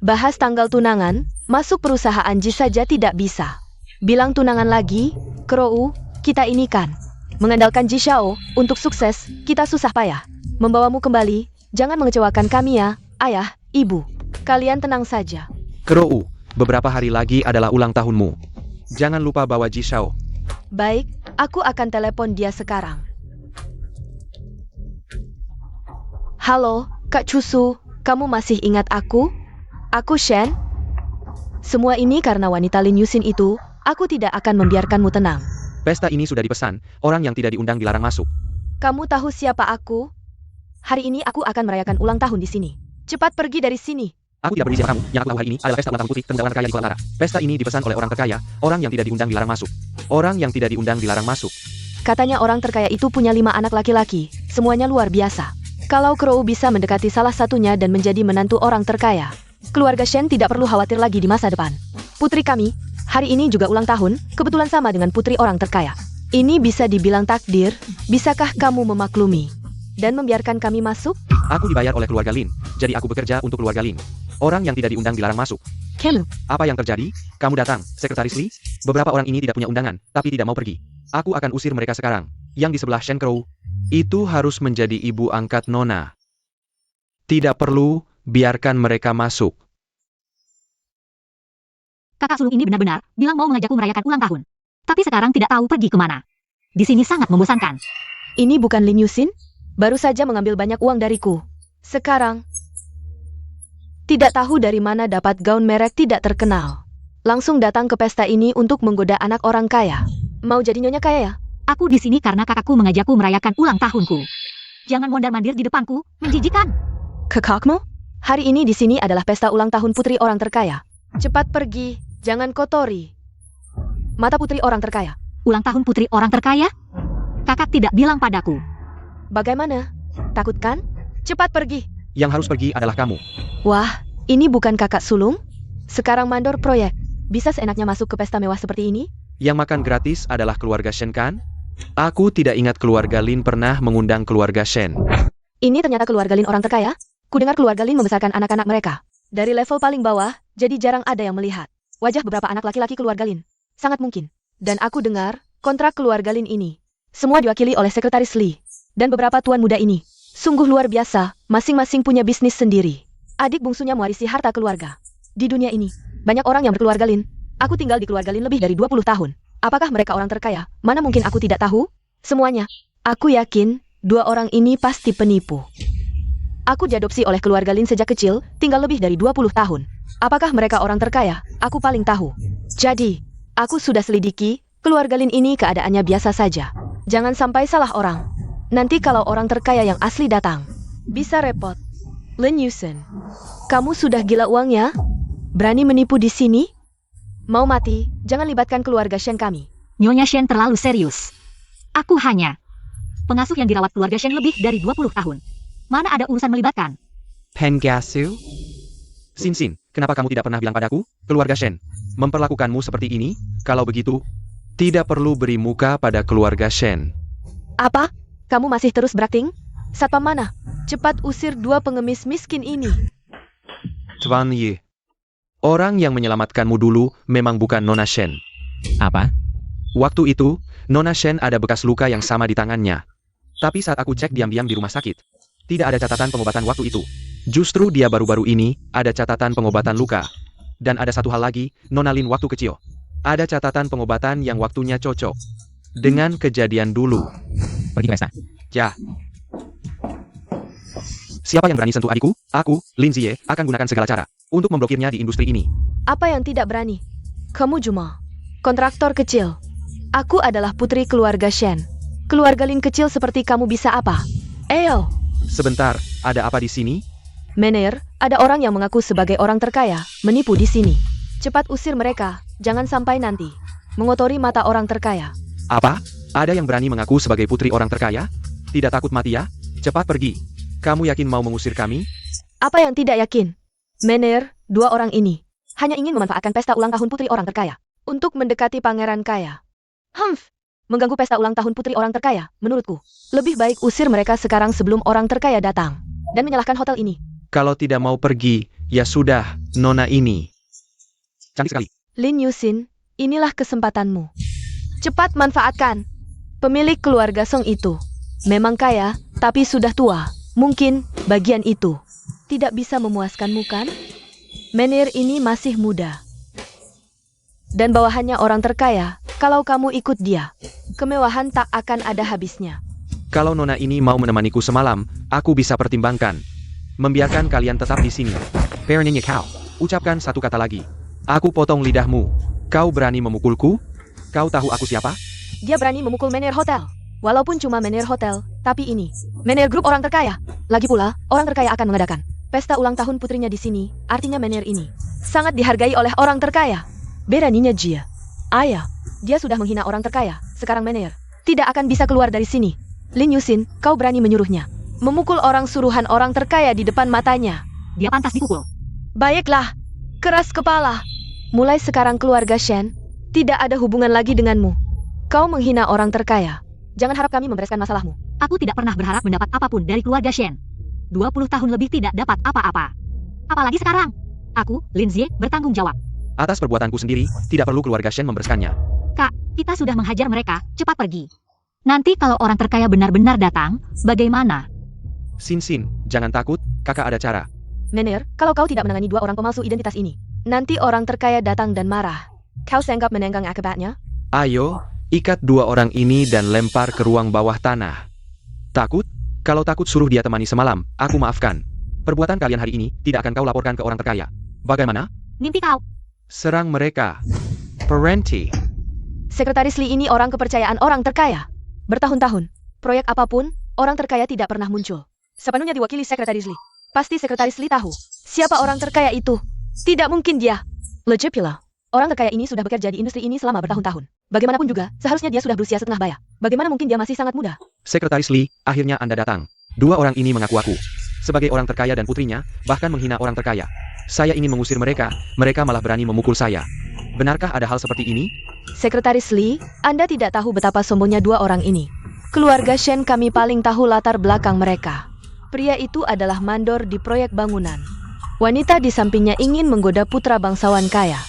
Bahas tanggal tunangan, masuk perusahaan Ji saja tidak bisa. Bilang tunangan lagi, Crow, kita ini kan mengandalkan Ji Shao, untuk sukses, kita susah payah. Membawamu kembali, jangan mengecewakan kami ya, ayah, ibu. Kalian tenang saja. Crow, beberapa hari lagi adalah ulang tahunmu. Jangan lupa bawa Ji Shao. Baik, aku akan telepon dia sekarang. Halo, Kak Cusu, kamu masih ingat aku? Aku Shen. Semua ini karena wanita Lin Yusin itu, aku tidak akan membiarkanmu tenang. Pesta ini sudah dipesan, orang yang tidak diundang dilarang masuk. Kamu tahu siapa aku? Hari ini aku akan merayakan ulang tahun di sini. Cepat pergi dari sini. Aku tidak berdiri siapa kamu. Yang aku tahu hari ini adalah pesta ulang tahun putri termuda orang terkaya di Kuala Utara. Pesta ini dipesan oleh orang terkaya, orang yang tidak diundang dilarang masuk. Orang yang tidak diundang dilarang masuk. Katanya orang terkaya itu punya 5 anak laki-laki, semuanya luar biasa. Kalau Crow bisa mendekati salah satunya dan menjadi menantu orang terkaya, keluarga Shen tidak perlu khawatir lagi di masa depan. Putri kami, hari ini juga ulang tahun, kebetulan sama dengan putri orang terkaya. Ini bisa dibilang takdir, bisakah kamu memaklumi dan membiarkan kami masuk? Aku dibayar oleh keluarga Lin, jadi aku bekerja untuk keluarga Lin. Orang yang tidak diundang dilarang masuk. Kelu, Apa yang terjadi? Kamu datang, Sekretaris Lee. Beberapa orang ini tidak punya undangan, tapi tidak mau pergi. Aku akan usir mereka sekarang. Yang di sebelah Shen Crow, itu harus menjadi ibu angkat Nona. Tidak perlu, biarkan mereka masuk. kakak sulung ini benar-benar bilang mau mengajakku merayakan ulang tahun. Tapi sekarang tidak tahu pergi kemana. Di sini sangat membosankan. Ini bukan Lin Yusin? Baru saja mengambil banyak uang dariku. Sekarang, tidak tahu dari mana dapat gaun merek tidak terkenal. Langsung datang ke pesta ini untuk menggoda anak orang kaya. Mau jadi nyonya kaya ya? Aku di sini karena kakakku mengajakku merayakan ulang tahunku. Jangan mondar-mandir di depanku, menjijikan. Kakakmu? Hari ini di sini adalah pesta ulang tahun putri orang terkaya. Cepat pergi, jangan kotori mata putri orang terkaya. Ulang tahun putri orang terkaya? Kakak tidak bilang padaku. Bagaimana? Takut kan? Cepat pergi. Yang harus pergi adalah kamu. Wah, ini bukan kakak sulung? Sekarang mandor proyek. Bisa seenaknya masuk ke pesta mewah seperti ini? Yang makan gratis adalah keluarga Shen kan? Aku tidak ingat keluarga Lin pernah mengundang keluarga Shen. Ini ternyata keluarga Lin orang terkaya? Kudengar keluarga Lin membesarkan anak-anak mereka dari level paling bawah, jadi jarang ada yang melihat wajah beberapa anak laki-laki keluarga Lin. Sangat mungkin. Dan aku dengar, kontrak keluarga Lin ini semua diwakili oleh Sekretaris Lee dan beberapa tuan muda ini. Sungguh luar biasa, masing-masing punya bisnis sendiri. Adik bungsunya mewarisi harta keluarga. Di dunia ini, banyak orang yang berkeluarga Lin. Aku tinggal di keluarga Lin lebih dari 20 tahun. Apakah mereka orang terkaya? Mana mungkin aku tidak tahu? Semuanya. Aku yakin, 2 orang ini pasti penipu. Aku diadopsi oleh keluarga Lin sejak kecil, tinggal lebih dari 20 tahun. Apakah mereka orang terkaya? Aku paling tahu. Jadi, aku sudah selidiki, keluarga Lin ini keadaannya biasa saja. Jangan sampai salah orang. Nanti kalau orang terkaya yang asli datang, bisa repot. Lin Yusin, kamu sudah gila uangnya? Berani menipu di sini? Mau mati, jangan libatkan keluarga Shen kami. Nyonya Shen terlalu serius. Aku hanya pengasuh yang dirawat keluarga Shen lebih dari 20 tahun. Mana ada urusan melibatkan? Pengasu? Sin, kenapa kamu tidak pernah bilang padaku? Keluarga Shen memperlakukanmu seperti ini? Kalau begitu, tidak perlu beri muka pada keluarga Shen. Apa? Kamu masih terus berakting? Satpam mana? Cepat usir 2 pengemis miskin ini. Tuan Yi. Orang yang menyelamatkanmu dulu memang bukan Nona Shen. Apa? Waktu itu, Nona Shen ada bekas luka yang sama di tangannya. Tapi saat aku cek diam-diam di rumah sakit, tidak ada catatan pengobatan waktu itu. Justru dia baru-baru ini ada catatan pengobatan luka. Dan ada satu hal lagi, Nona Lin waktu kecil. Ada catatan pengobatan yang waktunya cocok dengan kejadian dulu. Pergi ke pesta. Ya. Siapa yang berani sentuh adikku? Aku, Lin Ziye, akan gunakan segala cara untuk memblokirnya di industri ini. Apa yang tidak berani? Kamu cuma kontraktor kecil. Aku adalah putri keluarga Shen. Keluarga Lin kecil seperti kamu bisa apa? Eyo. Sebentar, ada apa di sini? Mener, ada orang yang mengaku sebagai orang terkaya, menipu di sini. Cepat usir mereka, jangan sampai nanti mengotori mata orang terkaya. Apa? Ada yang berani mengaku sebagai putri orang terkaya? Tidak takut mati ya? Cepat pergi. Kamu yakin mau mengusir kami? Apa yang tidak yakin? Mener, 2 orang ini hanya ingin memanfaatkan pesta ulang tahun putri orang terkaya untuk mendekati pangeran kaya. Mengganggu pesta ulang tahun putri orang terkaya, menurutku, lebih baik usir mereka sekarang sebelum orang terkaya datang dan menyalahkan hotel ini. Kalau tidak mau pergi, ya sudah, Nona ini. Cantik sekali. Lin Yusin, inilah kesempatanmu. Cepat manfaatkan. Pemilik keluarga Song itu memang kaya, tapi sudah tua. Mungkin bagian itu tidak bisa memuaskanmu kan? Menir ini masih muda. Dan bawahannya orang terkaya, kalau kamu ikut dia, kemewahan tak akan ada habisnya. Kalau Nona ini mau menemaniku semalam, aku bisa pertimbangkan. Membiarkan kalian tetap di sini. Perninya kau. Ucapkan satu kata lagi. Aku potong lidahmu. Kau berani memukulku? Kau tahu aku siapa? Dia berani memukul manajer hotel. Walaupun cuma manajer hotel, tapi ini manajer grup orang terkaya. Lagi pula, orang terkaya akan mengadakan Pesta ulang tahun putrinya di sini, artinya Menir ini sangat dihargai oleh orang terkaya. Beraninya Jia. Ayah, dia sudah menghina orang terkaya. Sekarang Menir tidak akan bisa keluar dari sini. Lin Yusin, kau berani menyuruhnya memukul orang suruhan orang terkaya di depan matanya. Dia pantas dipukul. Baiklah, keras kepala. Mulai sekarang keluarga Shen tidak ada hubungan lagi denganmu. Kau menghina orang terkaya. Jangan harap kami membereskan masalahmu. Aku tidak pernah berharap mendapat apapun dari keluarga Shen. 20 tahun lebih tidak dapat apa-apa. Apalagi sekarang. Aku, Lin Zie, bertanggung jawab. Atas perbuatanku sendiri, tidak perlu keluarga Shen membereskannya. Kak, kita sudah menghajar mereka, cepat pergi. Nanti kalau orang terkaya benar-benar datang, bagaimana? Sin, jangan takut, kakak ada cara. Menir, kalau kau tidak menangani 2 orang pemalsu identitas ini, nanti orang terkaya datang dan marah. Kau sanggup menenggang akibatnya? Ayo, ikat 2 orang ini dan lempar ke ruang bawah tanah. Takut? Kalau takut suruh dia temani semalam, aku maafkan. Perbuatan kalian hari ini tidak akan kau laporkan ke orang terkaya. Bagaimana? Mimpi kau. Serang mereka. Parenti. Sekretaris Li ini orang kepercayaan orang terkaya. Bertahun-tahun, proyek apapun, orang terkaya tidak pernah muncul. Sepenuhnya diwakili Sekretaris Li. Pasti Sekretaris Li tahu siapa orang terkaya itu. Tidak mungkin dia. Legit pula. Orang terkaya ini sudah bekerja di industri ini selama bertahun-tahun. Bagaimanapun juga, seharusnya dia sudah berusia setengah baya. Bagaimana mungkin dia masih sangat muda? Sekretaris Li, akhirnya Anda datang. 2 orang ini mengaku aku sebagai orang terkaya dan putrinya, bahkan menghina orang terkaya. Saya ingin mengusir mereka, mereka malah berani memukul saya. Benarkah ada hal seperti ini? Sekretaris Li, Anda tidak tahu betapa sombongnya 2 orang ini. Keluarga Shen kami paling tahu latar belakang mereka. Pria itu adalah mandor di proyek bangunan. Wanita di sampingnya ingin menggoda putra bangsawan kaya.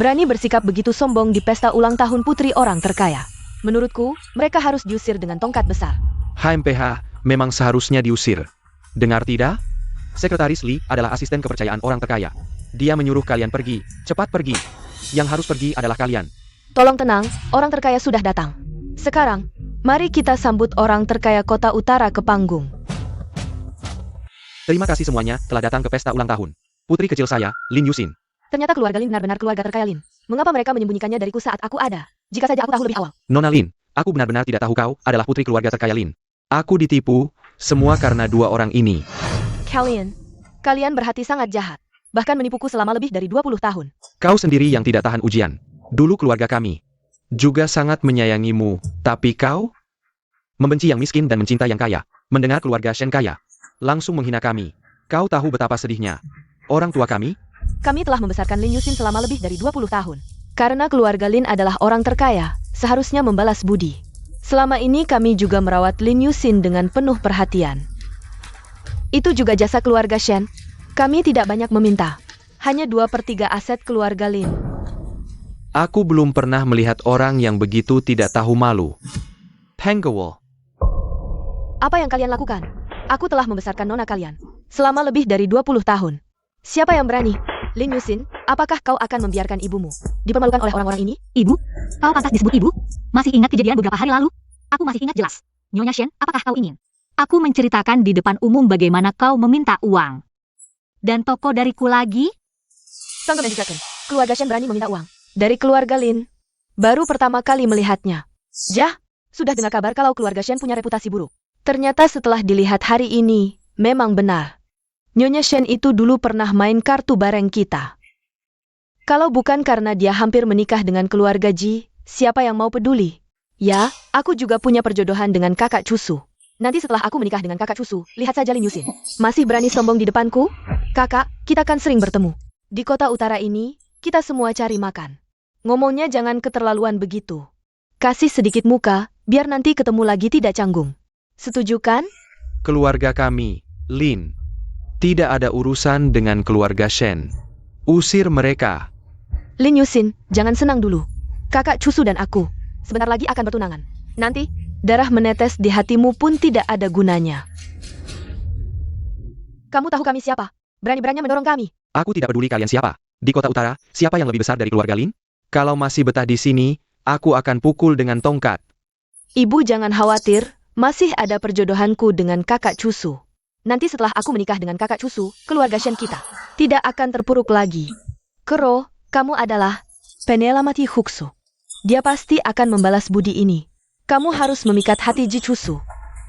Berani bersikap begitu sombong di pesta ulang tahun putri orang terkaya. Menurutku, mereka harus diusir dengan tongkat besar. HMPH, memang seharusnya diusir. Dengar tidak? Sekretaris Li adalah asisten kepercayaan orang terkaya. Dia menyuruh kalian pergi, cepat pergi. Yang harus pergi adalah kalian. Tolong tenang, orang terkaya sudah datang. Sekarang, mari kita sambut orang terkaya kota utara ke panggung. Terima kasih semuanya telah datang ke pesta ulang tahun. Putri kecil saya, Lin Yusin. Ternyata keluarga Lin benar-benar keluarga terkaya Lin. Mengapa mereka menyembunyikannya dariku saat aku ada? Jika saja aku tahu lebih awal. Nona Lin, aku benar-benar tidak tahu kau adalah putri keluarga terkaya Lin. Aku ditipu, semua karena 2 orang ini. Kalian berhati sangat jahat. Bahkan menipuku selama lebih dari 20 tahun. Kau sendiri yang tidak tahan ujian. Dulu keluarga kami juga sangat menyayangimu, tapi kau membenci yang miskin dan mencinta yang kaya. Mendengar keluarga Shen kaya, langsung menghina kami. Kau tahu betapa sedihnya orang tua kami? Kami telah membesarkan Lin Yusin selama lebih dari 20 tahun. Karena keluarga Lin adalah orang terkaya, seharusnya membalas budi. Selama ini kami juga merawat Lin Yusin dengan penuh perhatian. Itu juga jasa keluarga Shen. Kami tidak banyak meminta. Hanya 2/3 aset keluarga Lin. Aku belum pernah melihat orang yang begitu tidak tahu malu. Penggawal. Apa yang kalian lakukan? Aku telah membesarkan nona kalian selama lebih dari 20 tahun. Siapa yang berani? Lin Yusin, apakah kau akan membiarkan ibumu dipermalukan oleh orang-orang ini? Ibu? Kau pantas disebut ibu? Masih ingat kejadian beberapa hari lalu? Aku masih ingat jelas. Nyonya Shen, apakah kau ingin aku menceritakan di depan umum bagaimana kau meminta uang? Dan toko dariku lagi? Sanggup menjelaskan. Keluarga Shen berani meminta uang dari keluarga Lin. Baru pertama kali melihatnya. Jah, sudah dengar kabar kalau keluarga Shen punya reputasi buruk. Ternyata setelah dilihat hari ini, memang benar. Nyonya Shen itu dulu pernah main kartu bareng kita. Kalau bukan karena dia hampir menikah dengan keluarga Ji, siapa yang mau peduli? Ya, aku juga punya perjodohan dengan kakak cucu. Nanti setelah aku menikah dengan kakak cucu, lihat saja Lin Yusin. Masih berani sombong di depanku? Kakak, kita kan sering bertemu. Di kota utara ini, kita semua cari makan. Ngomongnya jangan keterlaluan begitu. Kasih sedikit muka, biar nanti ketemu lagi tidak canggung. Setuju kan? Keluarga kami, Lin, tidak ada urusan dengan keluarga Shen. Usir mereka. Lin Yusin, jangan senang dulu. Kakak cucu dan aku sebentar lagi akan bertunangan. Nanti, darah menetes di hatimu pun tidak ada gunanya. Kamu tahu kami siapa? Berani-beraninya mendorong kami. Aku tidak peduli kalian siapa. Di kota utara, siapa yang lebih besar dari keluarga Lin? Kalau masih betah di sini, aku akan pukul dengan tongkat. Ibu jangan khawatir, masih ada perjodohanku dengan kakak cucu. Nanti setelah aku menikah dengan kakak cucu, keluarga Shen kita tidak akan terpuruk lagi. Kero, kamu adalah Penelamati Huksu. Dia pasti akan membalas budi ini. Kamu harus memikat hati Ji cucu.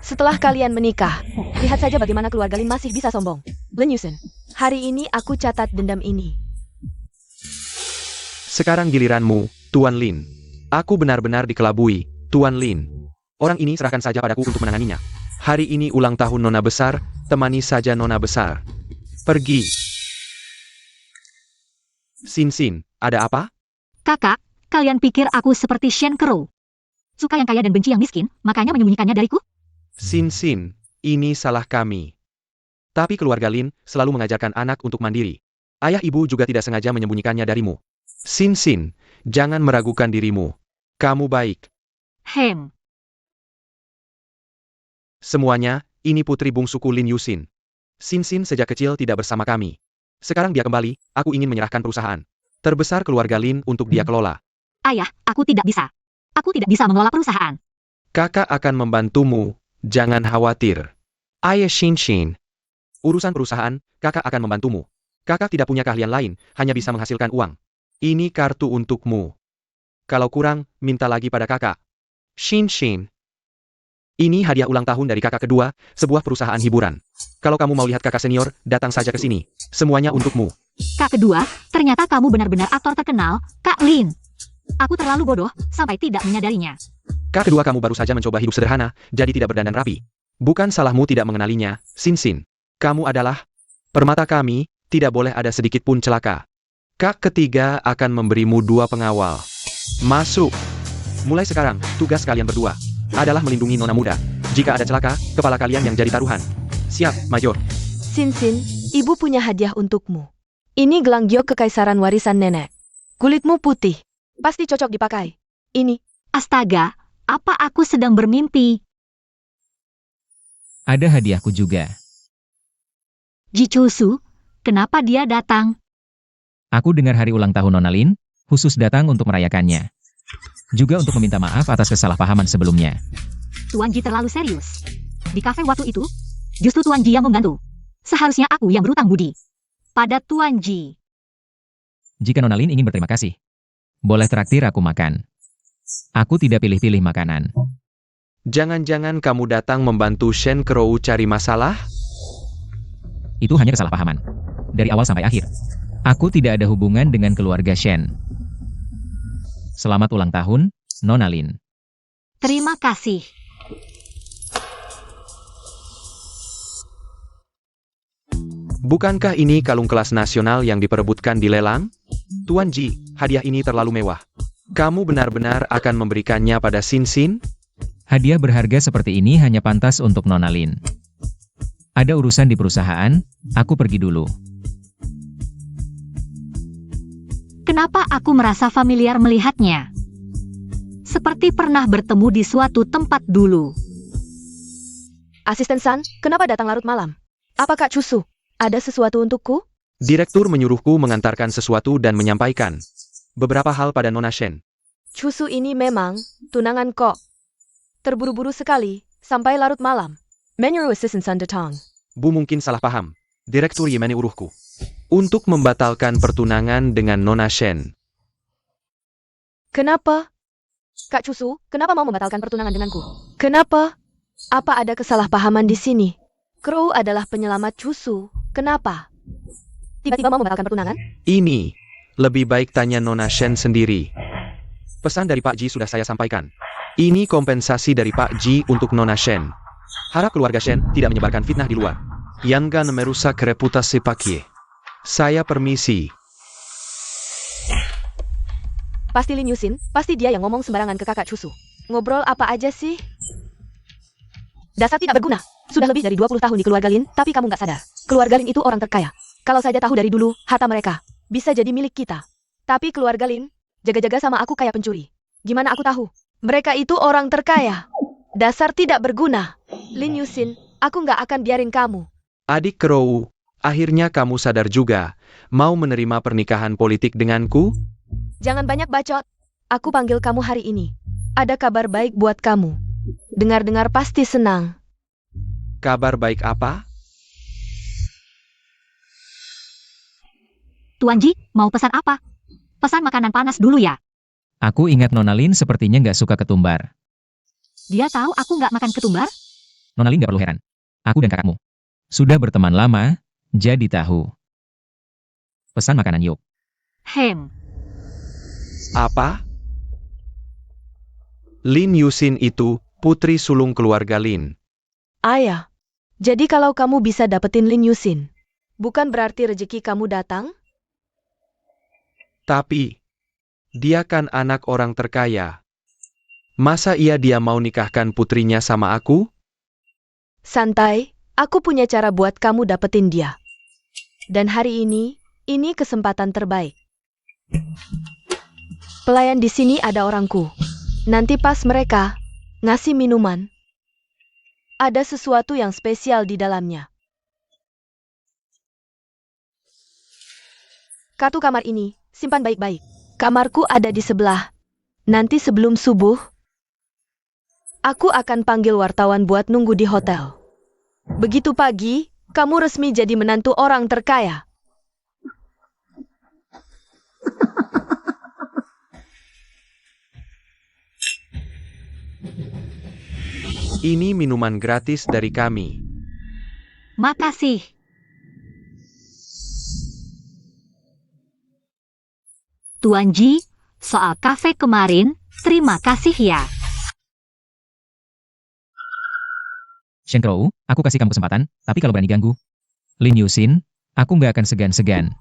Setelah kalian menikah, lihat saja bagaimana keluarga Lin masih bisa sombong. Lin Yusin. Hari ini aku catat dendam ini. Sekarang giliranmu, Tuan Lin. Aku benar-benar dikelabui, Tuan Lin. Orang ini serahkan saja padaku untuk menanganinya. Hari ini ulang tahun Nona Besar, temani saja Nona Besar. Pergi. Xin, ada apa? Kakak, kalian pikir aku seperti Shen Crow? Suka yang kaya dan benci yang miskin, makanya menyembunyikannya dariku? Xin, ini salah kami. Tapi keluarga Lin selalu mengajarkan anak untuk mandiri. Ayah ibu juga tidak sengaja menyembunyikannya darimu. Xin, jangan meragukan dirimu. Kamu baik. Hem. Semuanya, ini putri bungsuku Lin Yusin. Xin sejak kecil tidak bersama kami. Sekarang dia kembali, aku ingin menyerahkan perusahaan terbesar keluarga Lin untuk dia kelola. Ayah, aku tidak bisa. Aku tidak bisa mengelola perusahaan. Kakak akan membantumu, jangan khawatir. Ayah Xin. Urusan perusahaan, kakak akan membantumu. Kakak tidak punya keahlian lain, hanya bisa menghasilkan uang. Ini kartu untukmu. Kalau kurang, minta lagi pada kakak. Xin. Ini hadiah ulang tahun dari kakak kedua, sebuah perusahaan hiburan. Kalau kamu mau lihat kakak senior, datang saja ke sini. Semuanya untukmu. Kak kedua, ternyata kamu benar-benar aktor terkenal, Kak Lin. Aku terlalu bodoh, sampai tidak menyadarinya. Kak kedua kamu baru saja mencoba hidup sederhana, jadi tidak berdandan rapi. Bukan salahmu tidak mengenalinya, Xin. Kamu adalah permata kami, tidak boleh ada sedikit pun celaka. Kak ketiga akan memberimu 2 pengawal. Masuk. Mulai sekarang, tugas kalian berdua adalah melindungi nona muda. Jika ada celaka, kepala kalian yang jadi taruhan. Siap, Mayor. Xin, ibu punya hadiah untukmu. Ini gelang giok kekaisaran warisan nenek. Kulitmu putih. Pasti cocok dipakai. Ini. Astaga, apa aku sedang bermimpi? Ada hadiahku juga. Jichusu, kenapa dia datang? Aku dengar hari ulang tahun Nona Lin, khusus datang untuk merayakannya. Juga untuk meminta maaf atas kesalahpahaman sebelumnya. Tuan Ji terlalu serius. Di kafe waktu itu, justru Tuan Ji yang membantu. Seharusnya aku yang berutang budi pada Tuan Ji. Jika Nona Lin ingin berterima kasih, boleh traktir aku makan. Aku tidak pilih-pilih makanan. Jangan-jangan kamu datang membantu Shen Crow cari masalah? Itu hanya kesalahpahaman. Dari awal sampai akhir. Aku tidak ada hubungan dengan keluarga Shen. Selamat ulang tahun, Nona Lin. Terima kasih. Bukankah ini kalung kelas nasional yang diperebutkan di lelang? Tuan Ji, hadiah ini terlalu mewah. Kamu benar-benar akan memberikannya pada Xin? Hadiah berharga seperti ini hanya pantas untuk Nona Lin. Ada urusan di perusahaan, aku pergi dulu. Kenapa aku merasa familiar melihatnya? Seperti pernah bertemu di suatu tempat dulu. Asisten San, kenapa datang larut malam? Apa Kak Cusu? Ada sesuatu untukku? Direktur menyuruhku mengantarkan sesuatu dan menyampaikan beberapa hal pada Nona Shen. Cusu ini memang tunangan kok. Terburu-buru sekali, sampai larut malam. Menyuruh Asisten San datang. Bu mungkin salah paham. Direktur Yemeni uruhku untuk membatalkan pertunangan dengan Nona Shen. Kenapa? Kak Cusu, kenapa mau membatalkan pertunangan denganku? Kenapa? Apa ada kesalahpahaman di sini? Crow adalah penyelamat Cusu. Kenapa? Tiba-tiba mau membatalkan pertunangan? Ini lebih baik tanya Nona Shen sendiri. Pesan dari Pak Ji sudah saya sampaikan. Ini kompensasi dari Pak Ji untuk Nona Shen. Harap keluarga Shen tidak menyebarkan fitnah di luar. Yang merusak reputasi Pakye. Saya permisi. Pasti Lin Yusin, pasti dia yang ngomong sembarangan ke kakak Cusu. Ngobrol apa aja sih? Dasar tidak berguna. Sudah lebih dari 20 tahun di keluarga Lin, tapi kamu nggak sadar. Keluarga Lin itu orang terkaya. Kalau saja tahu dari dulu, harta mereka bisa jadi milik kita. Tapi keluarga Lin, jaga-jaga sama aku kayak pencuri. Gimana aku tahu? Mereka itu orang terkaya. Dasar tidak berguna. Lin Yusin, aku nggak akan biarin kamu. Adik Crow, akhirnya kamu sadar juga. Mau menerima pernikahan politik denganku? Jangan banyak bacot. Aku panggil kamu hari ini. Ada kabar baik buat kamu. Dengar-dengar pasti senang. Kabar baik apa? Tuan Ji, mau pesan apa? Pesan makanan panas dulu ya. Aku ingat Nona Lin sepertinya nggak suka ketumbar. Dia tahu aku nggak makan ketumbar? Nona Lin nggak perlu heran. Aku dan kakakmu sudah berteman lama, jadi tahu. Pesan makanan yuk. Hem, Apa? Lin Yusin itu putri sulung keluarga Lin. Ayah, jadi kalau kamu bisa dapetin Lin Yusin, bukan berarti rezeki kamu datang? Tapi, dia kan anak orang terkaya. Masa dia mau nikahkan putrinya sama aku? Santai, aku punya cara buat kamu dapetin dia. Dan hari ini kesempatan terbaik. Pelayan di sini ada orangku. Nanti pas mereka ngasih minuman, ada sesuatu yang spesial di dalamnya. Kartu kamar ini, simpan baik-baik. Kamarku ada di sebelah. Nanti sebelum subuh, aku akan panggil wartawan buat nunggu di hotel. Begitu pagi, kamu resmi jadi menantu orang terkaya. Ini minuman gratis dari kami. makasih. Tuan Ji, soal kafe kemarin, terima kasih ya. Shen Crow, aku kasih kamu kesempatan, tapi kalau berani ganggu. Lin Yusin, aku nggak akan segan-segan.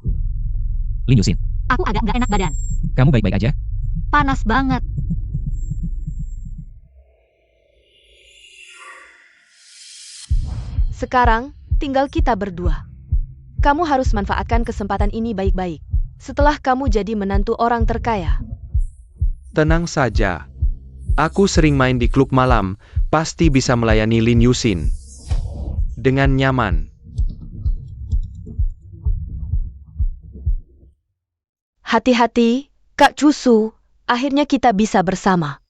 Lin Yusin, Aku agak nggak enak badan. kamu baik-baik aja? Panas banget. Sekarang, tinggal kita berdua. Kamu harus manfaatkan kesempatan ini baik-baik. Setelah kamu jadi menantu orang terkaya. Tenang saja. Aku sering main di klub malam, pasti bisa melayani Lin Yusin. Dengan nyaman. Hati-hati, Kak Cusu, akhirnya kita bisa bersama.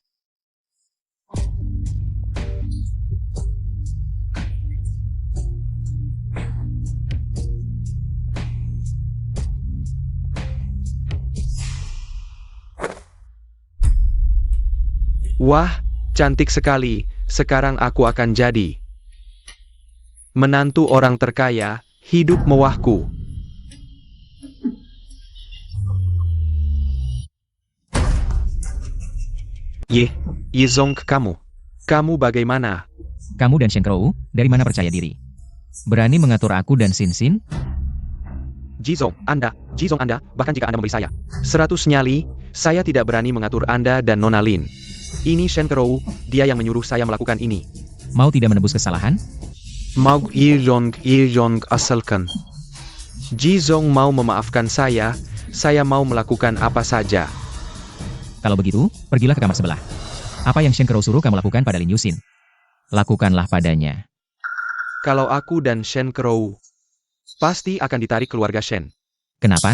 Wah, cantik sekali. Sekarang aku akan jadi menantu orang terkaya, hidup mewahku. Yizong kamu. Kamu bagaimana? Kamu dan Shen Crow, dari mana percaya diri? Berani mengatur aku dan Sin Sin? Jizong Anda, bahkan jika Anda memberi saya 100 nyali, saya tidak berani mengatur Anda dan Nona Lin. Ini Shen Crow, dia yang menyuruh saya melakukan ini. Mau tidak menebus kesalahan? Mau Yizong asalkan. Jizong mau memaafkan saya mau melakukan apa saja. Kalau begitu, pergilah ke kamar sebelah. Apa yang Shen Crow suruh kamu lakukan pada Lin Yusin? Lakukanlah padanya. Kalau aku dan Shen Crow, pasti akan ditarik keluarga Shen. Kenapa?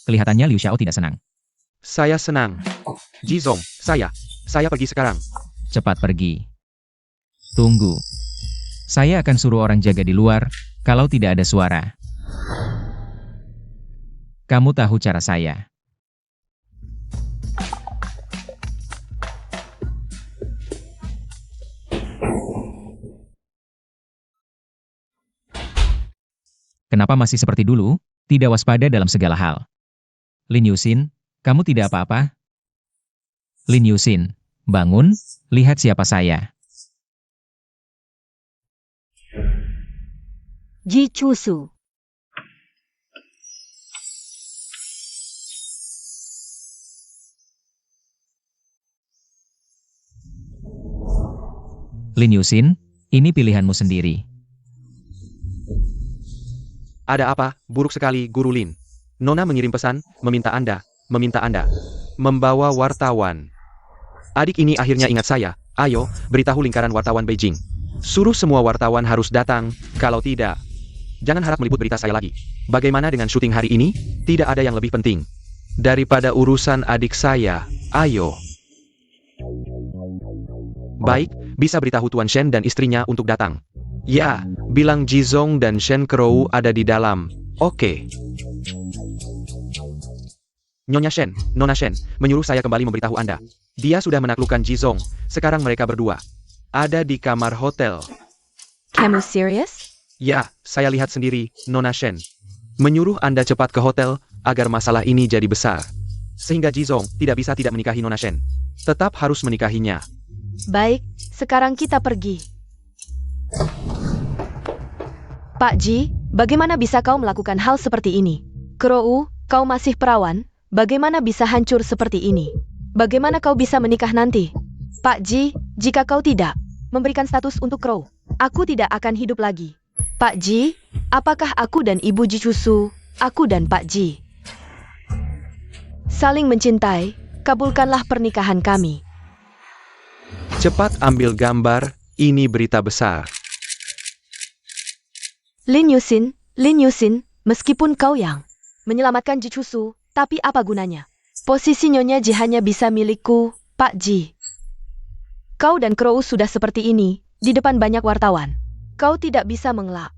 Kelihatannya Liu Xiao tidak senang. Saya senang. Jizong, saya pergi sekarang. Cepat pergi. Tunggu. Saya akan suruh orang jaga di luar, kalau tidak ada suara. Kamu tahu cara saya. Kenapa masih seperti dulu, tidak waspada dalam segala hal? Lin Yusin, kamu tidak apa-apa? Lin Yusin, bangun, lihat siapa saya. Ji Cusu. Lin Yusin, ini pilihanmu sendiri. Ada apa? Buruk sekali, Guru Lin. Nona mengirim pesan, meminta Anda. Membawa wartawan. Adik ini akhirnya ingat saya. Ayo, beritahu lingkaran wartawan Beijing. Suruh semua wartawan harus datang, kalau tidak, jangan harap meliput berita saya lagi. Bagaimana dengan syuting hari ini? Tidak ada yang lebih penting daripada urusan adik saya. Ayo. Baik, bisa beritahu Tuan Shen dan istrinya untuk datang. Ya, bilang Jizong dan Shen Crow ada di dalam. Oke. Nyonya Shen, Nona Shen, menyuruh saya kembali memberitahu Anda. Dia sudah menaklukkan Jizong. Sekarang mereka berdua ada di kamar hotel. Kamu serius? Ya, saya lihat sendiri, Nona Shen. Menyuruh Anda cepat ke hotel, agar masalah ini jadi besar. Sehingga Jizong tidak bisa tidak menikahi Nona Shen. Tetap harus menikahinya. Baik, sekarang kita pergi. Pak Ji, bagaimana bisa kau melakukan hal seperti ini? Crow, kau masih perawan, bagaimana bisa hancur seperti ini? Bagaimana kau bisa menikah nanti? Pak Ji, jika kau tidak memberikan status untuk Crow, aku tidak akan hidup lagi. Pak Ji, apakah aku dan Ibu Ji Cusu, aku dan Pak Ji saling mencintai, kabulkanlah pernikahan kami. Cepat ambil gambar, ini berita besar. Lin Yusin, meskipun kau yang menyelamatkan Ji Cusu, tapi apa gunanya? Posisi Nyonya Ji hanya bisa milikku, Pak Ji. Kau dan Crow sudah seperti ini, di depan banyak wartawan. Kau tidak bisa mengelak.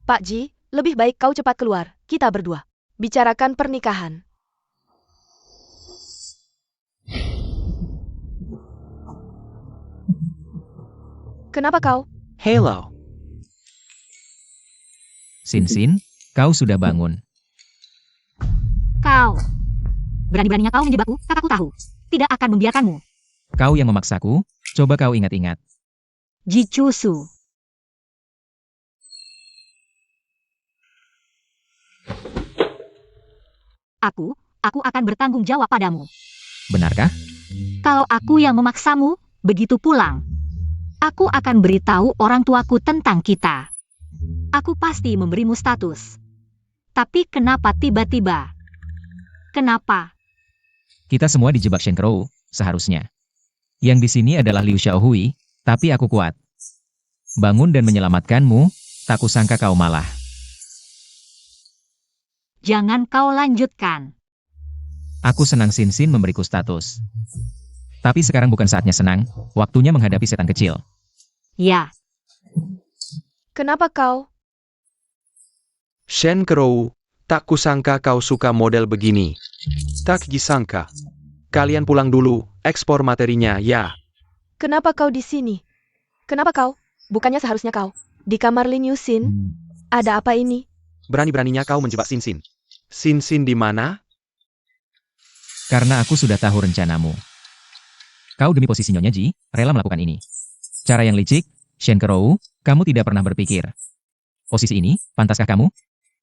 Pak Ji, lebih baik kau cepat keluar, kita berdua bicarakan pernikahan. Kenapa kau? Hello. Sin, kau sudah bangun. Kau. Berani-beraninya kau menjebakku, kakakku tahu. Tidak akan membiarkanmu. Kau yang memaksaku, coba kau ingat-ingat. Ji Cusu. Aku akan bertanggung jawab padamu. Benarkah? Kalau aku yang memaksamu, begitu pulang. Aku akan beritahu orang tuaku tentang kita. Aku pasti memberimu status. Tapi kenapa tiba-tiba? Kenapa? Kita semua dijebak Shen Crow, seharusnya. Yang di sini adalah Liu Xiaohui, tapi aku kuat. Bangun dan menyelamatkanmu, tak kusangka kau malah. Jangan kau lanjutkan. Aku senang Sin memberiku status. Tapi sekarang bukan saatnya senang, waktunya menghadapi setan kecil. Ya, Kenapa kau? Shen Crow, tak kusangka kau suka model begini. Tak disangka. Kalian pulang dulu, ekspor materinya, ya. Kenapa kau di sini? Kenapa kau? Bukannya seharusnya kau di kamar Lin Yusin? Ada apa ini? Berani-beraninya kau menjebak Sin. Sin di mana? Karena aku sudah tahu rencanamu. Kau demi posisi Nyonya Ji, rela melakukan ini. Cara yang licik, Shen Crow, kamu tidak pernah berpikir. Posisi ini, pantaskah kamu?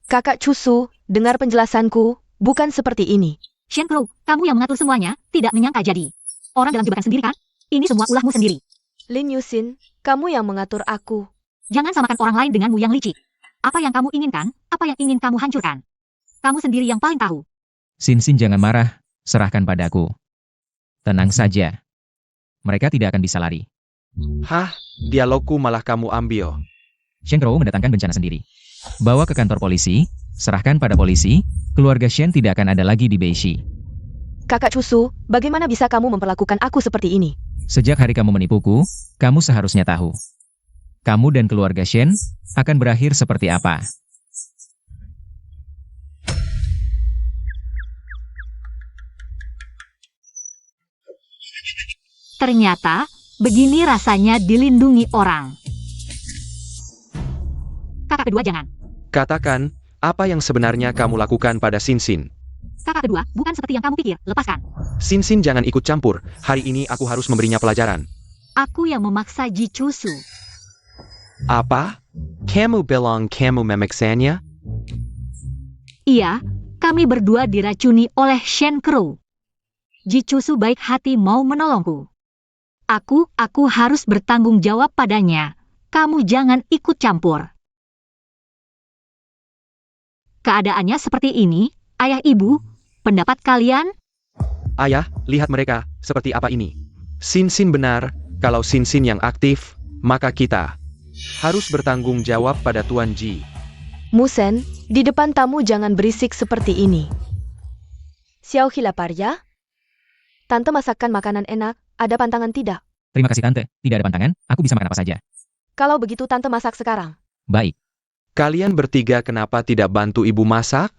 Kakak Cusu, dengar penjelasanku, bukan seperti ini. Shen Crow, kamu yang mengatur semuanya, tidak menyangka jadi. Orang dalam jebakan sendiri kan? Ini semua ulahmu sendiri. Lin Yusin, kamu yang mengatur aku. Jangan samakan orang lain denganmu yang licik. Apa yang kamu inginkan, apa yang ingin kamu hancurkan. Kamu sendiri yang paling tahu. Sin jangan marah, serahkan padaku. Tenang saja. Mereka tidak akan bisa lari. Hah, dialogku malah kamu ambil. Shen Crow mendatangkan bencana sendiri. Bawa ke kantor polisi, serahkan pada polisi, keluarga Shen tidak akan ada lagi di Beishi. Kakak Cusu, bagaimana bisa kamu memperlakukan aku seperti ini? Sejak hari kamu menipuku, kamu seharusnya tahu. Kamu dan keluarga Shen akan berakhir seperti apa. Ternyata, begini rasanya dilindungi orang. Kakak kedua jangan. Katakan, apa yang sebenarnya kamu lakukan pada Sin. Kakak kedua, bukan seperti yang kamu pikir, lepaskan. Sin jangan ikut campur, hari ini aku harus memberinya pelajaran. Aku yang memaksa Ji Cusu. Apa? Kamu bilang kamu memaksanya? Iya, kami berdua diracuni oleh Shen Crow. Ji Cusu baik hati mau menolongku. Aku harus bertanggung jawab padanya. Kamu jangan ikut campur. Keadaannya seperti ini, ayah ibu, pendapat kalian? Ayah, lihat mereka, seperti apa ini? Sin benar, kalau Sin yang aktif, maka kita harus bertanggung jawab pada Tuan Ji. Musen, di depan tamu jangan berisik seperti ini. Xiao lapar ya? Tante masakkan makanan enak, ada pantangan tidak? Terima kasih Tante, tidak ada pantangan, aku bisa makan apa saja. Kalau begitu Tante masak sekarang. Baik. Kalian bertiga kenapa tidak bantu ibu masak?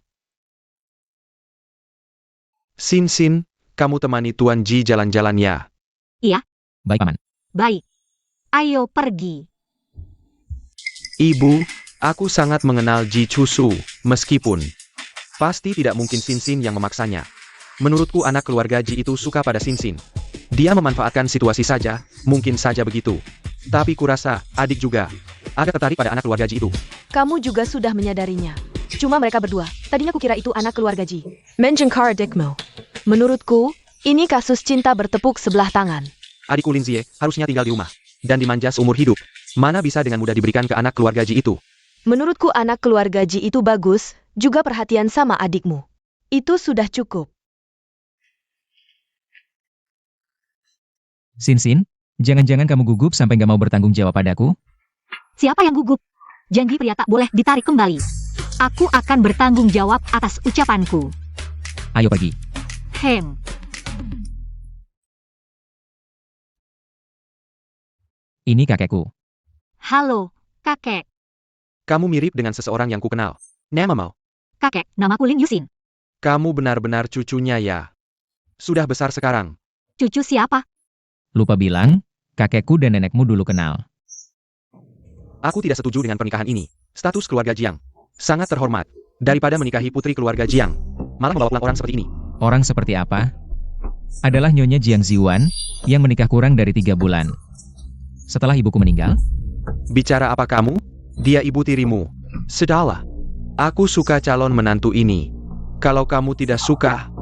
Sin, kamu temani Tuan Ji jalan-jalan ya. Baik Paman. Baik. Ayo pergi. Ibu, aku sangat mengenal Ji Cusu, meskipun Pasti tidak mungkin Xin yang memaksanya. Menurutku anak keluarga Ji itu suka pada Xin. Dia memanfaatkan situasi saja, mungkin saja begitu. Tapi kurasa, adik juga agak tertarik pada anak keluarga Ji itu. Kamu juga sudah menyadarinya. Cuma mereka berdua. Tadinya kukira itu anak keluarga Ji. Menjengkar adikmu. Menurutku, ini kasus cinta bertepuk sebelah tangan. Adikku Lin Zie harusnya tinggal di rumah dan dimanja seumur hidup. Mana bisa dengan mudah diberikan ke anak keluarga Ji itu. Menurutku anak keluarga Ji itu bagus, juga perhatian sama adikmu. Itu sudah cukup. Xin, jangan-jangan kamu gugup sampai gak mau bertanggung jawab padaku? Siapa yang gugup? Janji pria tak boleh ditarik kembali. Aku akan bertanggung jawab atas ucapanku. Ayo pergi. Hem. Ini kakekku. Halo, kakek. Kamu mirip dengan seseorang yang kukenal. Nama mau. Kakek, namaku Lin Yusin. Kamu benar-benar cucunya ya. Sudah besar sekarang. Cucu siapa? Lupa bilang, kakekku dan nenekmu dulu kenal. Aku tidak setuju dengan pernikahan ini. Status keluarga Jiang sangat terhormat. Daripada menikahi putri keluarga Jiang, malah membawa pulang orang seperti ini. Orang seperti apa? Adalah Nyonya Jiang Ziwan, yang menikah kurang dari 3 bulan. Setelah ibuku meninggal, Bicara apa kamu? Dia ibu tirimu. Sudahlah. Aku suka calon menantu ini. Kalau kamu tidak suka,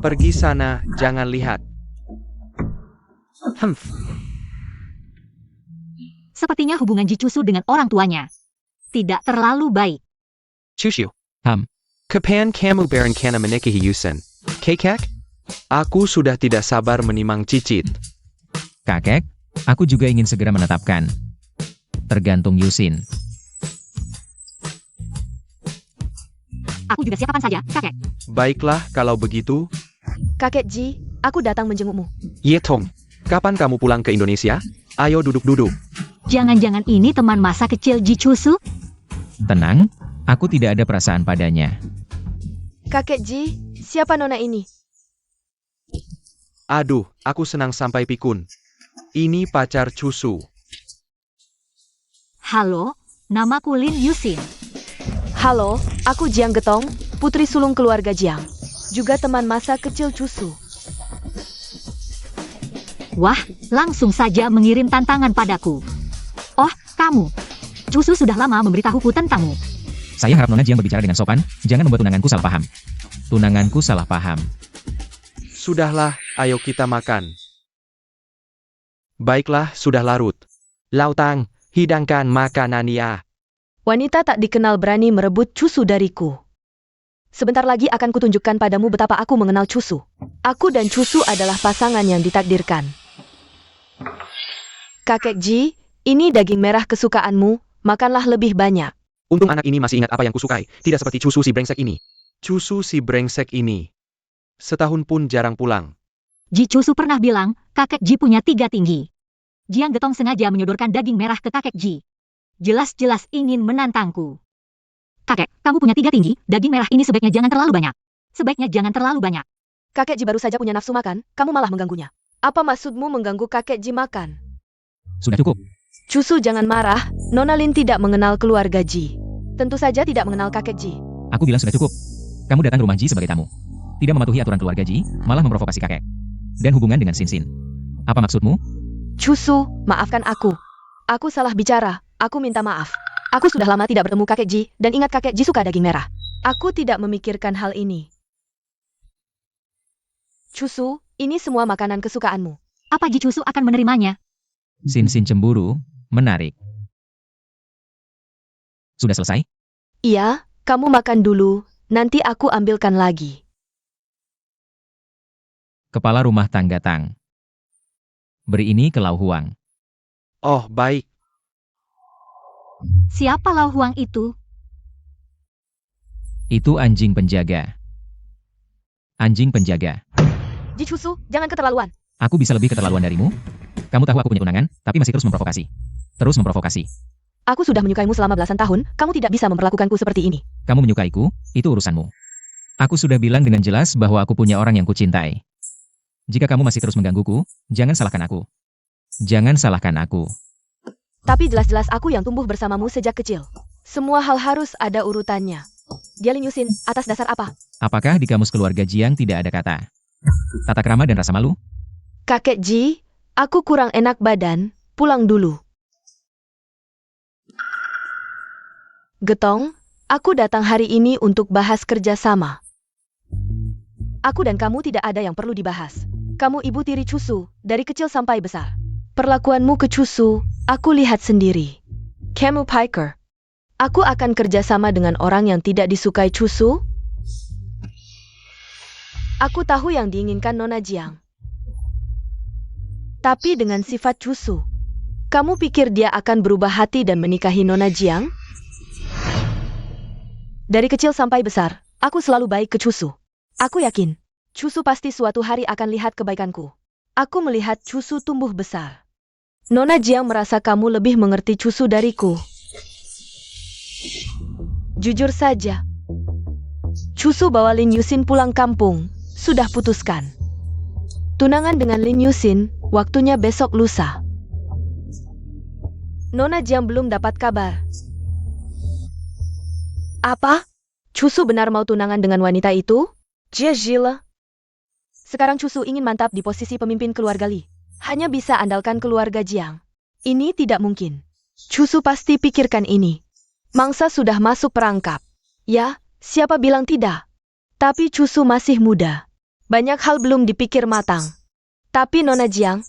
pergi sana, jangan lihat. Sepertinya hubungan Ji Cusu dengan orang tuanya tidak terlalu baik. Chushu. Ham. Kapan kamu berencana menikahi Yusen? Kekek? Aku sudah tidak sabar menimang cicit. kakek, aku juga ingin segera menetapkan. Tergantung Yusin. Aku juga siap kapan saja, kakek. Baiklah kalau begitu. Kakek Ji, aku datang menjengukmu. Yetong, kapan kamu pulang ke Indonesia? Ayo duduk-duduk. Jangan-jangan ini teman masa kecil Ji Cusu? Tenang, aku tidak ada perasaan padanya. Kakek Ji, siapa nona ini? Aduh, aku senang sampai pikun. Ini pacar Cusu. Halo, namaku Lin Yusin. Halo, aku Jiang Getong, putri sulung keluarga Jiang. Juga teman masa kecil Cusu. Wah, langsung saja mengirim tantangan padaku. Oh, kamu. Cusu sudah lama memberitahuku tentangmu. Saya harap Nona Jiang berbicara dengan sopan, jangan membuat tunanganku salah paham. Tunanganku salah paham. Sudahlah, ayo kita makan. Baiklah, sudah larut. Lautang, hidangkan makanannya. Wanita tak dikenal berani merebut Cusu dariku. Sebentar lagi akan kutunjukkan padamu betapa aku mengenal Cusu. Aku dan Cusu adalah pasangan yang ditakdirkan. Kakek Ji, ini daging merah kesukaanmu, makanlah lebih banyak. Untung anak ini masih ingat apa yang kusukai, tidak seperti Cusu si brengsek ini. Cusu si brengsek ini. Setahun pun jarang pulang. Ji Cusu pernah bilang, kakek Ji punya 3 tinggi. Jiang Getong sengaja menyodorkan daging merah ke kakek Ji. Jelas-jelas ingin menantangku. Kakek, kamu punya 3 tinggi, daging merah ini sebaiknya jangan terlalu banyak. Sebaiknya jangan terlalu banyak. Kakek Ji baru saja punya nafsu makan, kamu malah mengganggunya. Apa maksudmu mengganggu kakek Ji makan? Sudah cukup. Cusu jangan marah, Nona Lin tidak mengenal keluarga Ji. Tentu saja tidak mengenal kakek Ji. Aku bilang sudah cukup. Kamu datang ke rumah Ji sebagai tamu. Tidak mematuhi aturan keluarga Ji, malah memprovokasi kakek. Dan hubungan dengan Xin. Apa maksudmu? Cusu, maafkan aku. Aku salah bicara, aku minta maaf. Aku sudah lama tidak bertemu kakek Ji, dan ingat kakek Ji suka daging merah. Aku tidak memikirkan hal ini. Cusu, ini semua makanan kesukaanmu. Apa Ji Cusu akan menerimanya? Xin cemburu, menarik. Sudah selesai? Iya, kamu makan dulu, nanti aku ambilkan lagi. Kepala rumah tangga Tang. Beri ini ke Lau Huang. Oh, baik. Siapa Lau Huang itu? Itu anjing penjaga. Anjing penjaga. Ji Cusu, jangan keterlaluan. Aku bisa lebih keterlaluan darimu? Kamu tahu aku punya tunangan, tapi masih terus memprovokasi. Terus memprovokasi. Aku sudah menyukaimu selama belasan tahun, kamu tidak bisa memperlakukanku seperti ini. Kamu menyukaiku, itu urusanmu. Aku sudah bilang dengan jelas bahwa aku punya orang yang kucintai. Jika kamu masih terus menggangguku, jangan salahkan aku. Jangan salahkan aku. Tapi jelas-jelas aku yang tumbuh bersamamu sejak kecil. Semua hal harus ada urutannya. Dia Lin Yusin, atas dasar apa? Apakah di kamus keluarga Jiang tidak ada kata tata krama dan rasa malu? Kakek Ji, aku kurang enak badan, pulang dulu. Getong, aku datang hari ini untuk bahas kerjasama. Aku dan kamu tidak ada yang perlu dibahas. Kamu ibu tiri Cusu, dari kecil sampai besar. Perlakuanmu ke Cusu, aku lihat sendiri. Kamu Piker. Aku akan kerjasama dengan orang yang tidak disukai Cusu? Aku tahu yang diinginkan Nona Jiang. Tapi dengan sifat Cusu, kamu pikir dia akan berubah hati dan menikahi Nona Jiang? Dari kecil sampai besar, aku selalu baik ke Cusu. Aku yakin, Cusu pasti suatu hari akan lihat kebaikanku. Aku melihat Cusu tumbuh besar. Nona Jiang merasa kamu lebih mengerti Cusu dariku. Jujur saja, Cusu bawa Lin Yusin pulang kampung, sudah putuskan. Tunangan dengan Lin Yusin, waktunya besok lusa. Nona Jiang belum dapat kabar. Apa? Cusu benar mau tunangan dengan wanita itu? Jia Zhila. Sekarang Cusu ingin mantap di posisi pemimpin keluarga Li. Hanya bisa andalkan keluarga Jiang. Ini tidak mungkin. Cusu pasti pikirkan ini. Mangsa sudah masuk perangkap. Ya, siapa bilang tidak? Tapi Cusu masih muda. Banyak hal belum dipikir matang. Tapi Nona Jiang,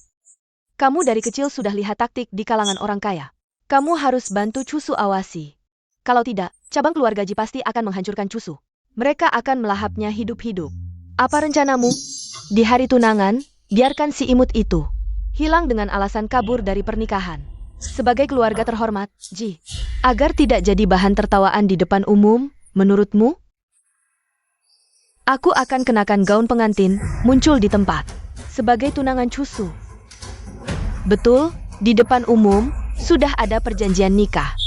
kamu dari kecil sudah lihat taktik di kalangan orang kaya. Kamu harus bantu Cusu awasi. Kalau tidak, cabang keluarga Ji pasti akan menghancurkan Cusu. Mereka akan melahapnya hidup-hidup. Apa rencanamu? Di hari tunangan, biarkan si imut itu hilang dengan alasan kabur dari pernikahan. Sebagai keluarga terhormat, Ji, agar tidak jadi bahan tertawaan di depan umum, menurutmu? Aku akan kenakan gaun pengantin, muncul di tempat. Sebagai tunangan Cusu. Betul, di depan umum, sudah ada perjanjian nikah.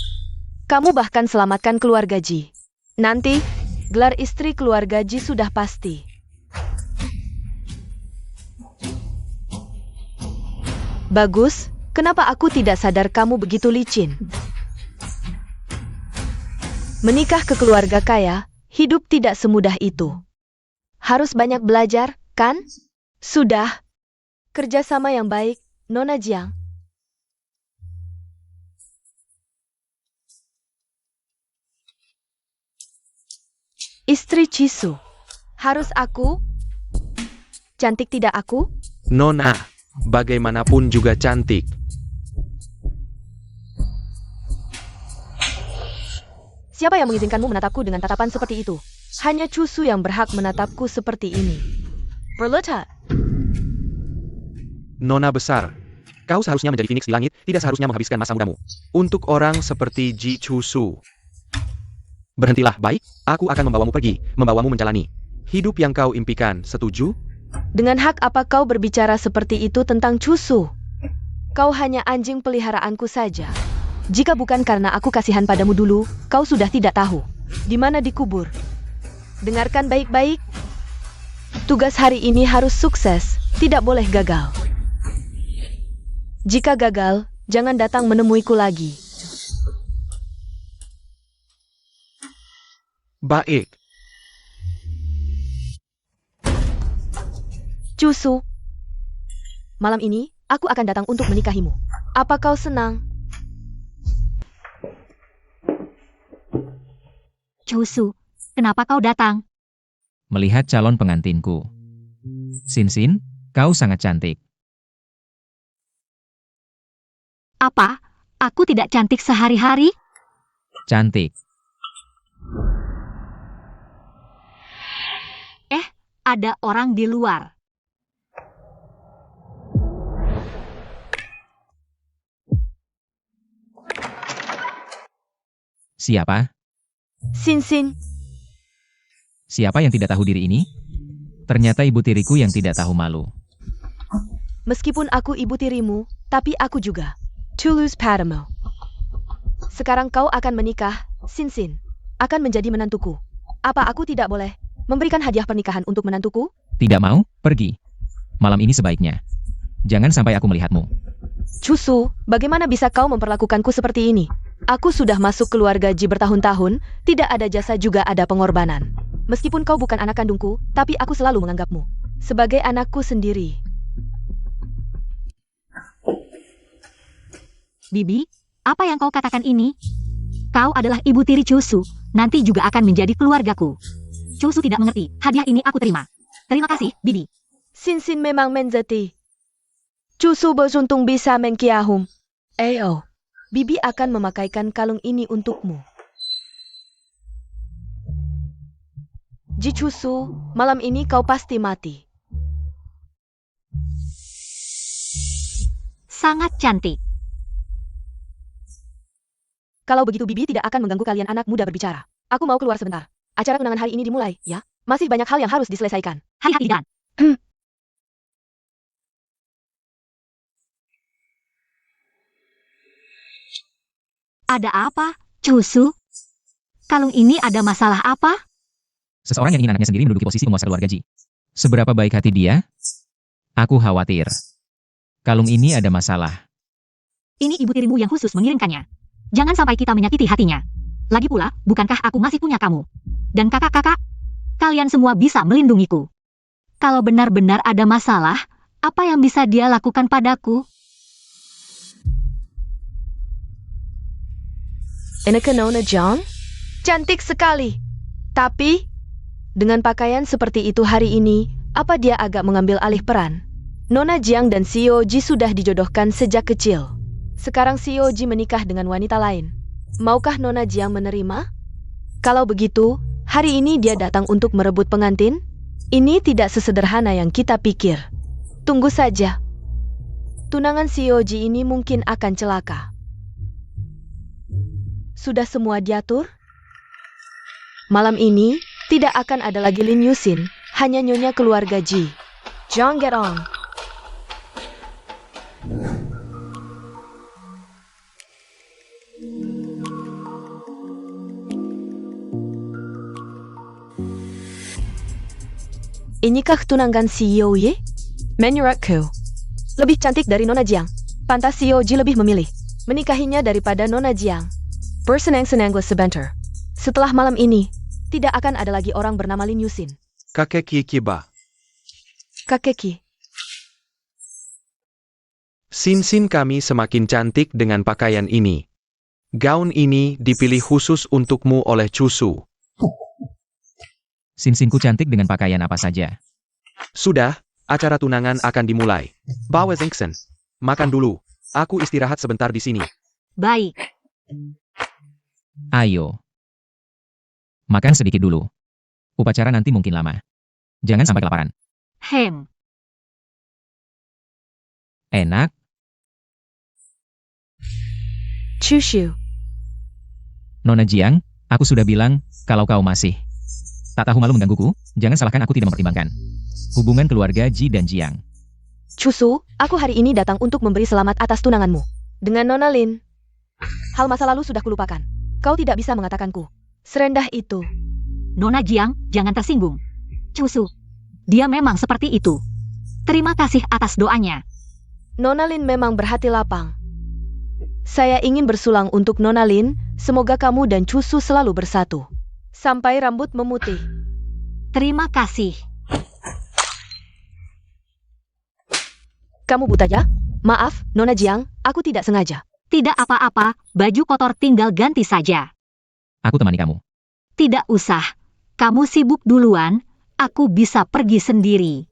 Kamu bahkan selamatkan keluarga Ji. Nanti, gelar istri keluarga Ji sudah pasti. Bagus, kenapa aku tidak sadar kamu begitu licin? Menikah ke keluarga kaya, hidup tidak semudah itu. Harus banyak belajar, kan? Sudah. Kerjasama yang baik, Nona Jiang. Istri Cisu. Harus aku? Cantik tidak aku? Nona, bagaimanapun juga cantik. Siapa yang mengizinkanmu menatapku dengan tatapan seperti itu? Hanya Cusu yang berhak menatapku seperti ini. Berletak. Nona besar, kau seharusnya menjadi phoenix di langit, tidak seharusnya menghabiskan masa mudamu untuk orang seperti Ji Cusu. Berhentilah, baik? Aku akan membawamu pergi, membawamu menjalani hidup yang kau impikan, setuju? Dengan hak apa kau berbicara seperti itu tentang Cusu? Kau hanya anjing peliharaanku saja. Jika bukan karena aku kasihan padamu dulu, kau sudah tidak tahu di mana dikubur. Dengarkan baik-baik. Tugas hari ini harus sukses, tidak boleh gagal. Jika gagal, jangan datang menemuiku lagi. Baik. Cusu, malam ini aku akan datang untuk menikahimu. Apa kau senang? Cusu, kenapa kau datang? Melihat calon pengantinku. Sin, kau sangat cantik. Apa? Aku tidak cantik sehari-hari? Cantik. Ada orang di luar. Siapa? Sin. Siapa yang tidak tahu diri ini? Ternyata ibu tiriku yang tidak tahu malu. Meskipun aku ibu tirimu, tapi aku juga Tulus padamu. Sekarang kau akan menikah, Sin. Akan menjadi menantuku. Apa aku tidak boleh memberikan hadiah pernikahan untuk menantuku? Tidak mau? Pergi. Malam ini sebaiknya. Jangan sampai aku melihatmu. Cusu, bagaimana bisa kau memperlakukanku seperti ini? Aku sudah masuk keluarga Ji bertahun-tahun, tidak ada jasa juga ada pengorbanan. Meskipun kau bukan anak kandungku, tapi aku selalu menganggapmu sebagai anakku sendiri. Bibi, apa yang kau katakan ini? Kau adalah ibu tiri Cusu, nanti juga akan menjadi keluargaku. Cusu tidak mengerti, hadiah ini aku terima. Terima kasih, Bibi. Sinsin memang menjadi. Cusu beruntung bisa mengkiahum. Bibi akan memakaikan kalung ini untukmu. Ji Cusu, malam ini kau pasti mati. Sangat cantik. Kalau begitu Bibi tidak akan mengganggu kalian anak muda berbicara. Aku mau keluar sebentar. Acara undangan hari ini dimulai, ya? Masih banyak hal yang harus diselesaikan. Hai Dan. Ada apa, Cusu? Kalung ini ada masalah apa? Seseorang yang ingin anaknya sendiri menduduki posisi penguasa keluarga Ji. Seberapa baik hati dia? Aku khawatir. Kalung ini ada masalah. Ini ibu tirimu yang khusus mengirimkannya. Jangan sampai kita menyakiti hatinya. Lagi pula, bukankah aku masih punya kamu? Dan kakak-kakak? Kalian semua bisa melindungiku. Kalau benar-benar ada masalah, apa yang bisa dia lakukan padaku? Enak Nona John? Cantik sekali. Tapi, dengan pakaian seperti itu hari ini, apa dia agak mengambil alih peran? Nona Jiang dan Xiao Ji sudah dijodohkan sejak kecil. Sekarang Xiao Ji menikah dengan wanita lain. Maukah Nona Jiang menerima? Kalau begitu, hari ini dia datang untuk merebut pengantin? Ini tidak sesederhana yang kita pikir. Tunggu saja. Tunangan Xiao Ji ini mungkin akan celaka. Sudah semua diatur? Malam ini, tidak akan ada lagi Lin Yusin, hanya nyonya keluarga Ji. John get on. Inikah tunangan Xiao Ye? Menurutku, lebih cantik dari Nona Jiang. Pantas Xiao Ji lebih memilih menikahinya daripada Nona Jiang. Bersenang-senang sebentar. Setelah malam ini, tidak akan ada lagi orang bernama Lin Yusin. Kakeki Kiba. Kakeki. Sinsin kami semakin cantik dengan pakaian ini. Gaun ini dipilih khusus untukmu oleh Cusu. Sinsinku cantik dengan pakaian apa saja. Sudah, acara tunangan akan dimulai. Bawa Zengsen. Makan dulu. Aku istirahat sebentar di sini. Baik. Ayo. Makan sedikit dulu. Upacara nanti mungkin lama. Jangan sampai kelaparan. Hem. Enak. Chushu. Nona Jiang, aku sudah bilang, kalau kau masih tak tahu malu menggangguku, jangan salahkan aku tidak mempertimbangkan hubungan keluarga Ji dan Jiang. Cusu, aku hari ini datang untuk memberi selamat atas tunanganmu dengan Nona Lin. Hal masa lalu sudah kulupakan. Kau tidak bisa mengatakanku serendah itu. Nona Jiang, jangan tersinggung. Cusu, dia memang seperti itu. Terima kasih atas doanya. Nona Lin memang berhati lapang. Saya ingin bersulang untuk Nona Lin, semoga kamu dan Cusu selalu bersatu. Sampai rambut memutih. Terima kasih. Kamu buta ya? Maaf, Nona Jiang, aku tidak sengaja. Tidak apa-apa, baju kotor tinggal ganti saja. Aku temani kamu. Tidak usah. Kamu sibuk duluan, aku bisa pergi sendiri.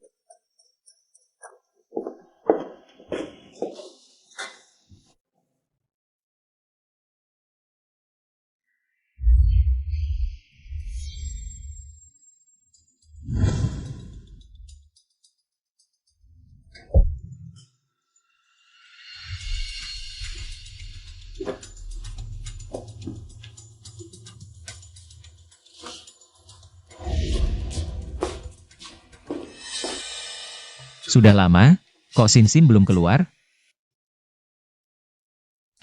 Sudah lama, kok Sinsin belum keluar?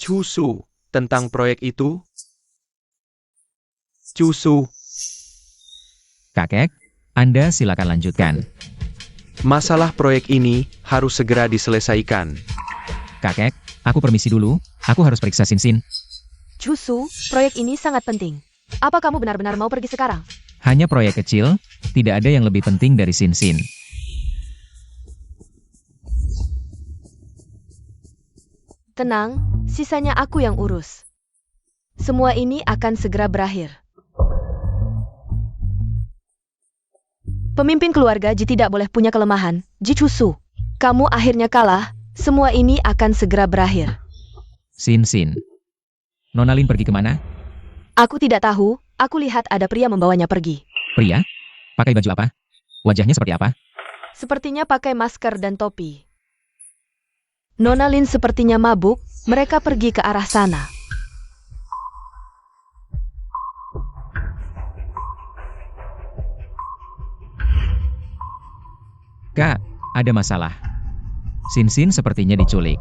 Cusu, tentang proyek itu? Cusu, Kakek, Anda silakan lanjutkan. masalah proyek ini harus segera diselesaikan. Kakek, aku permisi dulu, aku harus periksa Sinsin. Cusu, proyek ini sangat penting. Apa kamu benar-benar mau pergi sekarang? Hanya proyek kecil, tidak ada yang lebih penting dari Sin Sin. Tenang, sisanya aku yang urus. Semua ini akan segera berakhir. Pemimpin keluarga Ji tidak boleh punya kelemahan. Ji Cusu, kamu akhirnya kalah. Semua ini akan segera berakhir. Sin Sin. Nona Lin pergi kemana? Aku tidak tahu. Aku lihat ada pria membawanya pergi. Pria? Pakai baju apa? Wajahnya seperti apa? Sepertinya pakai masker dan topi. Nona Lin sepertinya mabuk. Mereka pergi ke arah sana. Kak, ada masalah. Sin Sin sepertinya diculik.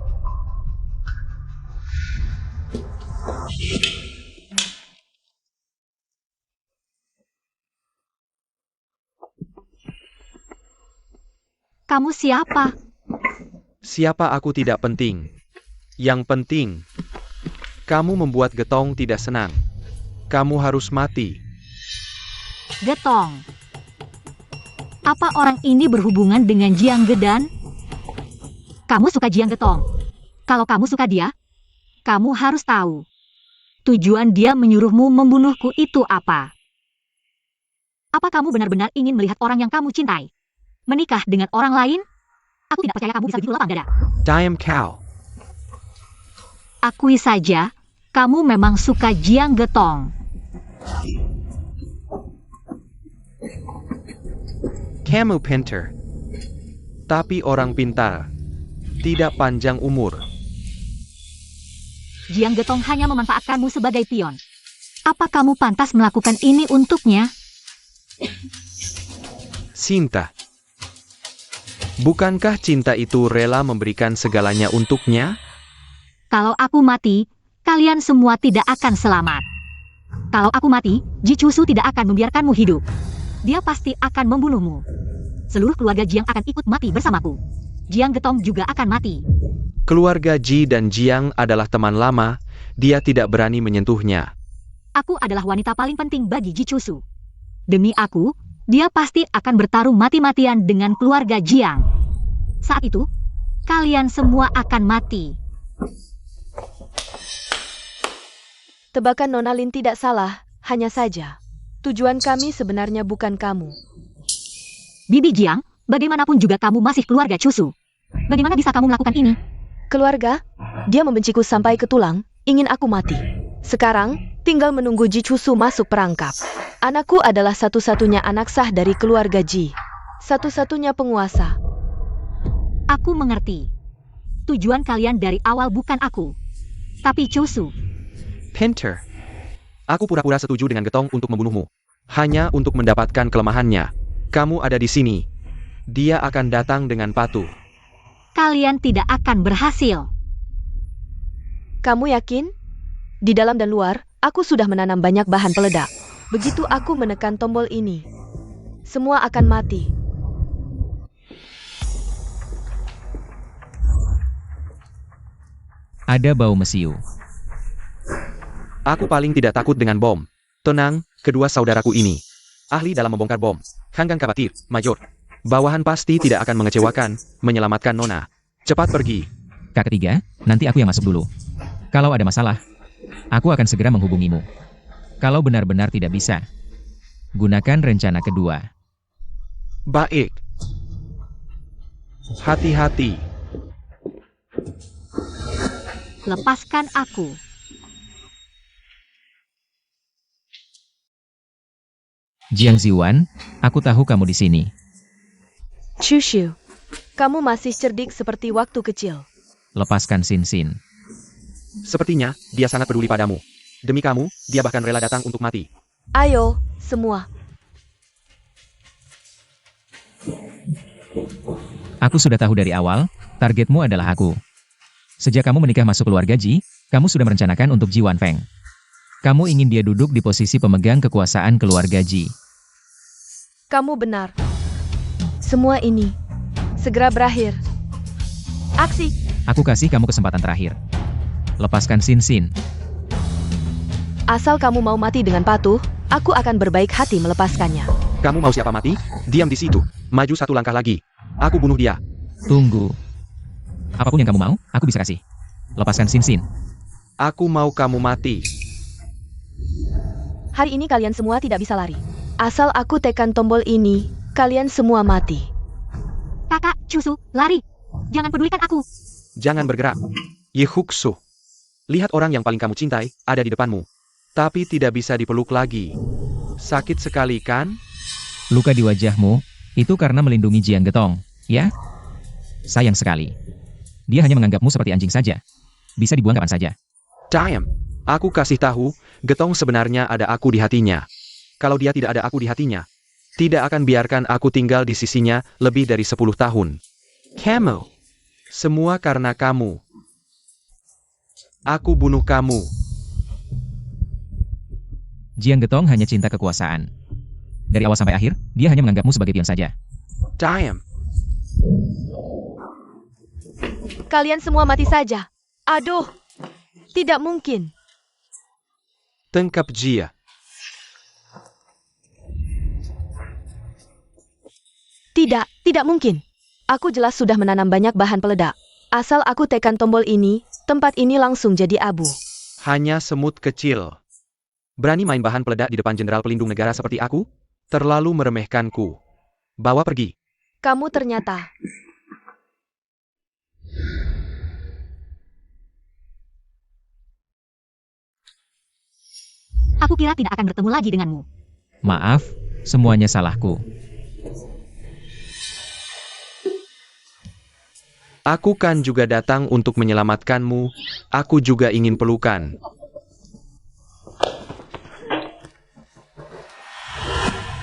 Kamu siapa? Siapa aku tidak penting. Yang penting, kamu membuat Getong tidak senang. Kamu harus mati. Getong. Apa orang ini berhubungan dengan Jiang Gedan? Kamu suka Jiang Getong. Kalau kamu suka dia, kamu harus tahu. Tujuan dia menyuruhmu membunuhku itu apa? Apa kamu benar-benar ingin melihat orang yang kamu cintai menikah dengan orang lain? Aku tidak percaya kamu bisa begitu lapang dada. Diam kau. Akui saja, kamu memang suka Jiang Getong. Kamu pintar. Tapi orang pintar tidak panjang umur. Jiang Getong hanya memanfaatkanmu sebagai pion. Apa kamu pantas melakukan ini untuknya? Cinta. Bukankah cinta itu rela memberikan segalanya untuknya? Kalau aku mati, kalian semua tidak akan selamat. Kalau aku mati, Ji Cusu tidak akan membiarkanmu hidup. Dia pasti akan membunuhmu. Seluruh keluarga Jiang akan ikut mati bersamaku. Jiang Getong juga akan mati. Keluarga Ji dan Jiang adalah teman lama, dia tidak berani menyentuhnya. Aku adalah wanita paling penting bagi Ji Cusu. Demi aku, dia pasti akan bertarung mati-matian dengan keluarga Jiang. Saat itu, kalian semua akan mati. Tebakan Nona Lin tidak salah, hanya saja. Tujuan kami sebenarnya bukan kamu. Bibi Jiang, bagaimanapun juga kamu masih keluarga Cusu. Bagaimana bisa kamu melakukan ini? Keluarga, dia membenciku sampai ke tulang, ingin aku mati. Sekarang, tinggal menunggu Ji Cusu masuk perangkap. Anakku adalah satu-satunya anak sah dari keluarga Ji. Satu-satunya penguasa. Aku mengerti. Tujuan kalian dari awal bukan aku, tapi Cusu. Pintar. Aku pura-pura setuju dengan Getong untuk membunuhmu. Hanya untuk mendapatkan kelemahannya. Kamu ada di sini. Dia akan datang dengan patuh. Kalian tidak akan berhasil. Kamu yakin? Di dalam dan luar, aku sudah menanam banyak bahan peledak. Begitu aku menekan tombol ini, semua akan mati. Ada bau mesiu. Aku paling tidak takut dengan bom. Tenang, kedua saudaraku ini ahli dalam membongkar bom. Hanggang khawatir, Mayor. Bawahan pasti tidak akan mengecewakan, menyelamatkan Nona. Cepat pergi. Kak ketiga, nanti aku yang masuk dulu. Kalau ada masalah, aku akan segera menghubungimu. Kalau benar-benar tidak bisa, gunakan rencana kedua. Baik. Hati-hati. Lepaskan aku. Jiang Ziwan, aku tahu kamu di sini. Shushu, kamu masih cerdik seperti waktu kecil. Lepaskan Sin Sin. Sepertinya, dia sangat peduli padamu. Demi kamu, dia bahkan rela datang untuk mati. Ayo, semua. Aku sudah tahu dari awal, targetmu adalah aku. Sejak kamu menikah masuk keluarga Ji, kamu sudah merencanakan untuk Ji Wanfeng. Kamu ingin dia duduk di posisi pemegang kekuasaan keluarga Ji. Kamu benar. Semua ini segera berakhir. Aksi! Aku kasih kamu kesempatan terakhir. Lepaskan Sin Sin. Asal kamu mau mati dengan patuh, aku akan berbaik hati melepaskannya. Kamu mau siapa mati? Diam di situ. Maju satu langkah lagi. Aku bunuh dia. Tunggu. Apapun yang kamu mau, aku bisa kasih. Lepaskan Xin Xin. Aku mau kamu mati. Hari ini kalian semua tidak bisa lari. Asal aku tekan tombol ini, kalian semua mati. Kakak, Cusu, lari. Jangan pedulikan aku. Jangan bergerak. Yehuksu. Lihat orang yang paling kamu cintai, ada di depanmu. Tapi tidak bisa dipeluk lagi. Sakit sekali kan? Luka di wajahmu, itu karena melindungi Jiang Getong, ya? Sayang sekali. Dia hanya menganggapmu seperti anjing saja. Bisa dibuang kapan saja. Damn. Aku kasih tahu, Getong sebenarnya ada aku di hatinya. Kalau dia tidak ada aku di hatinya, tidak akan biarkan aku tinggal di sisinya lebih dari 10 tahun. Kamu. Semua karena kamu. Aku bunuh kamu. Jiang Getong hanya cinta kekuasaan. Dari awal sampai akhir, dia hanya menganggapmu sebagai pion saja. Damn. Kalian semua mati saja. Aduh. Tidak mungkin. Tangkap Jia. Tidak mungkin. Aku jelas sudah menanam banyak bahan peledak. Asal aku tekan tombol ini, tempat ini langsung jadi abu. Hanya semut kecil. Berani main bahan peledak di depan jenderal pelindung negara seperti aku? Terlalu meremehkanku. Bawa pergi. Kamu ternyata... Aku kira tidak akan bertemu lagi denganmu. Maaf, semuanya salahku. Aku kan juga datang untuk menyelamatkanmu. Aku juga ingin pelukan.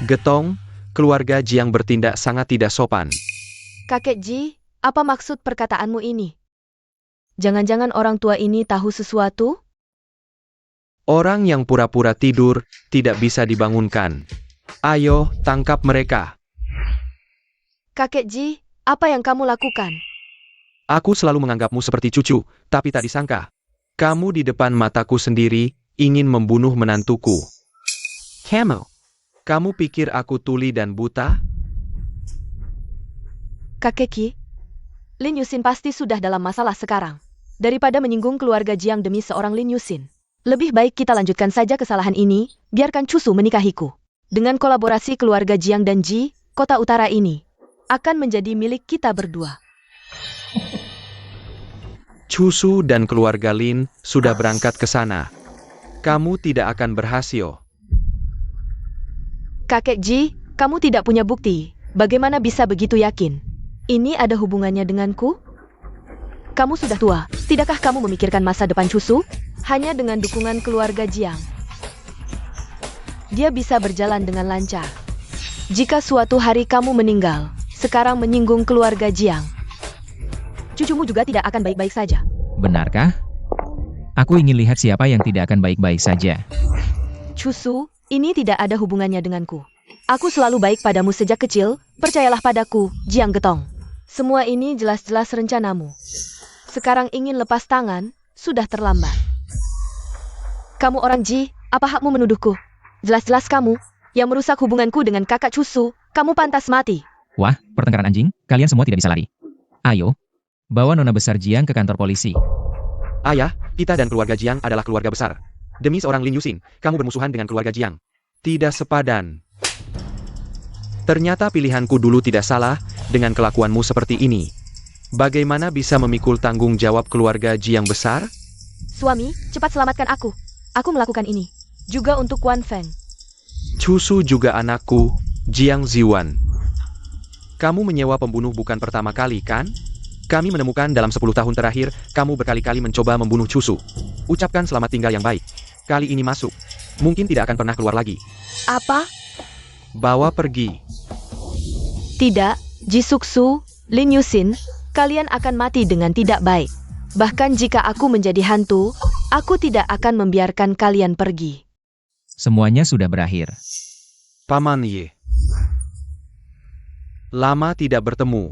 Getong, keluarga Jiang bertindak sangat tidak sopan. Kakek Ji, apa maksud perkataanmu ini? Jangan-jangan orang tua ini tahu sesuatu? Orang yang pura-pura tidur tidak bisa dibangunkan. Ayo, tangkap mereka. Kakek Ji, apa yang kamu lakukan? Aku selalu menganggapmu seperti cucu, tapi tak disangka. Kamu di depan mataku sendiri, ingin membunuh menantuku. Kamu pikir aku tuli dan buta? Kakek Ki, Lin Yusin pasti sudah dalam masalah sekarang. Daripada menyinggung keluarga Jiang demi seorang Lin Yusin. Lebih baik kita lanjutkan saja kesalahan ini, biarkan Cusu menikahiku. Dengan kolaborasi keluarga Jiang dan Ji, kota utara ini akan menjadi milik kita berdua. Cusu dan keluarga Lin sudah berangkat ke sana. Kamu tidak akan berhasil. Kakek Ji, kamu tidak punya bukti. Bagaimana bisa begitu yakin? Ini ada hubungannya denganku? Kamu sudah tua, tidakkah kamu memikirkan masa depan Cusu? Hanya dengan dukungan keluarga Jiang, dia bisa berjalan dengan lancar. Jika suatu hari kamu meninggal, sekarang menyinggung keluarga Jiang, cucumu juga tidak akan baik-baik saja. Benarkah? Aku ingin lihat siapa yang tidak akan baik-baik saja. Cusu, ini tidak ada hubungannya denganku. Aku selalu baik padamu sejak kecil, percayalah padaku, Jiang Getong. Semua ini jelas-jelas rencanamu. Sekarang ingin lepas tangan, sudah terlambat. Kamu orang Ji, apa hakmu menuduhku? Jelas-jelas kamu yang merusak hubunganku dengan kakak Cusu. Kamu pantas mati. Wah, pertengkaran anjing, kalian semua tidak bisa lari. Ayo, bawa Nona Besar Jiang ke kantor polisi. Ayah, kita dan keluarga Jiang adalah keluarga besar. Demi seorang Lin Yusin, kamu bermusuhan dengan keluarga Jiang. Tidak sepadan. Ternyata pilihanku dulu tidak salah dengan kelakuanmu seperti ini. Bagaimana bisa memikul tanggung jawab keluarga Jiang besar? Suami, cepat selamatkan aku. Aku melakukan ini. Juga untuk Wan Feng. Cusu juga anakku, Jiang Ziwan. Kamu menyewa pembunuh bukan pertama kali, kan? Kami menemukan dalam 10 tahun terakhir, kamu berkali-kali mencoba membunuh Cusu. Ucapkan selamat tinggal yang baik. Kali ini masuk. Mungkin tidak akan pernah keluar lagi. Apa? Bawa pergi. Tidak, Ji Suksu, Lin Yusin, kalian akan mati dengan tidak baik. Bahkan jika aku menjadi hantu, aku tidak akan membiarkan kalian pergi. Semuanya sudah berakhir. Paman Ye. Lama tidak bertemu.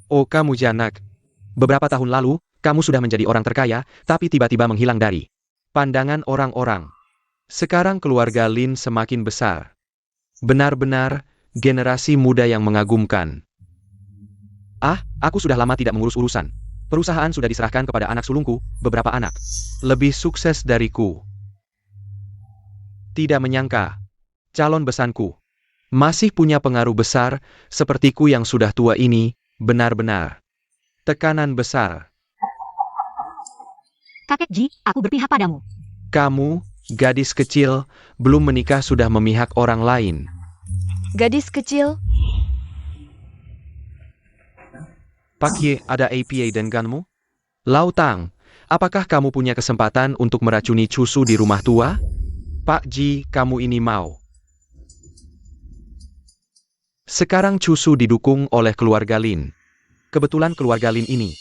Oh kamu Janak. Beberapa tahun lalu, kamu sudah menjadi orang terkaya, tapi tiba-tiba menghilang dari pandangan orang-orang. Sekarang keluarga Lin semakin besar. Benar-benar generasi muda yang mengagumkan. Ah, aku sudah lama tidak mengurus urusan. Perusahaan sudah diserahkan kepada anak sulungku, beberapa anak. Lebih sukses dariku. Tidak menyangka. Calon besanku. Masih punya pengaruh besar, sepertiku yang sudah tua ini, benar-benar. Tekanan besar. Kakek Ji, aku berpihak padamu. Kamu, gadis kecil, belum menikah sudah memihak orang lain. Gadis kecil, Pak Ye, ada APA denganmu? Lautang, apakah kamu punya kesempatan untuk meracuni Cusu di rumah tua? Pak Ji, kamu ini mau. Sekarang Cusu didukung oleh keluarga Lin. Kebetulan keluarga Lin ini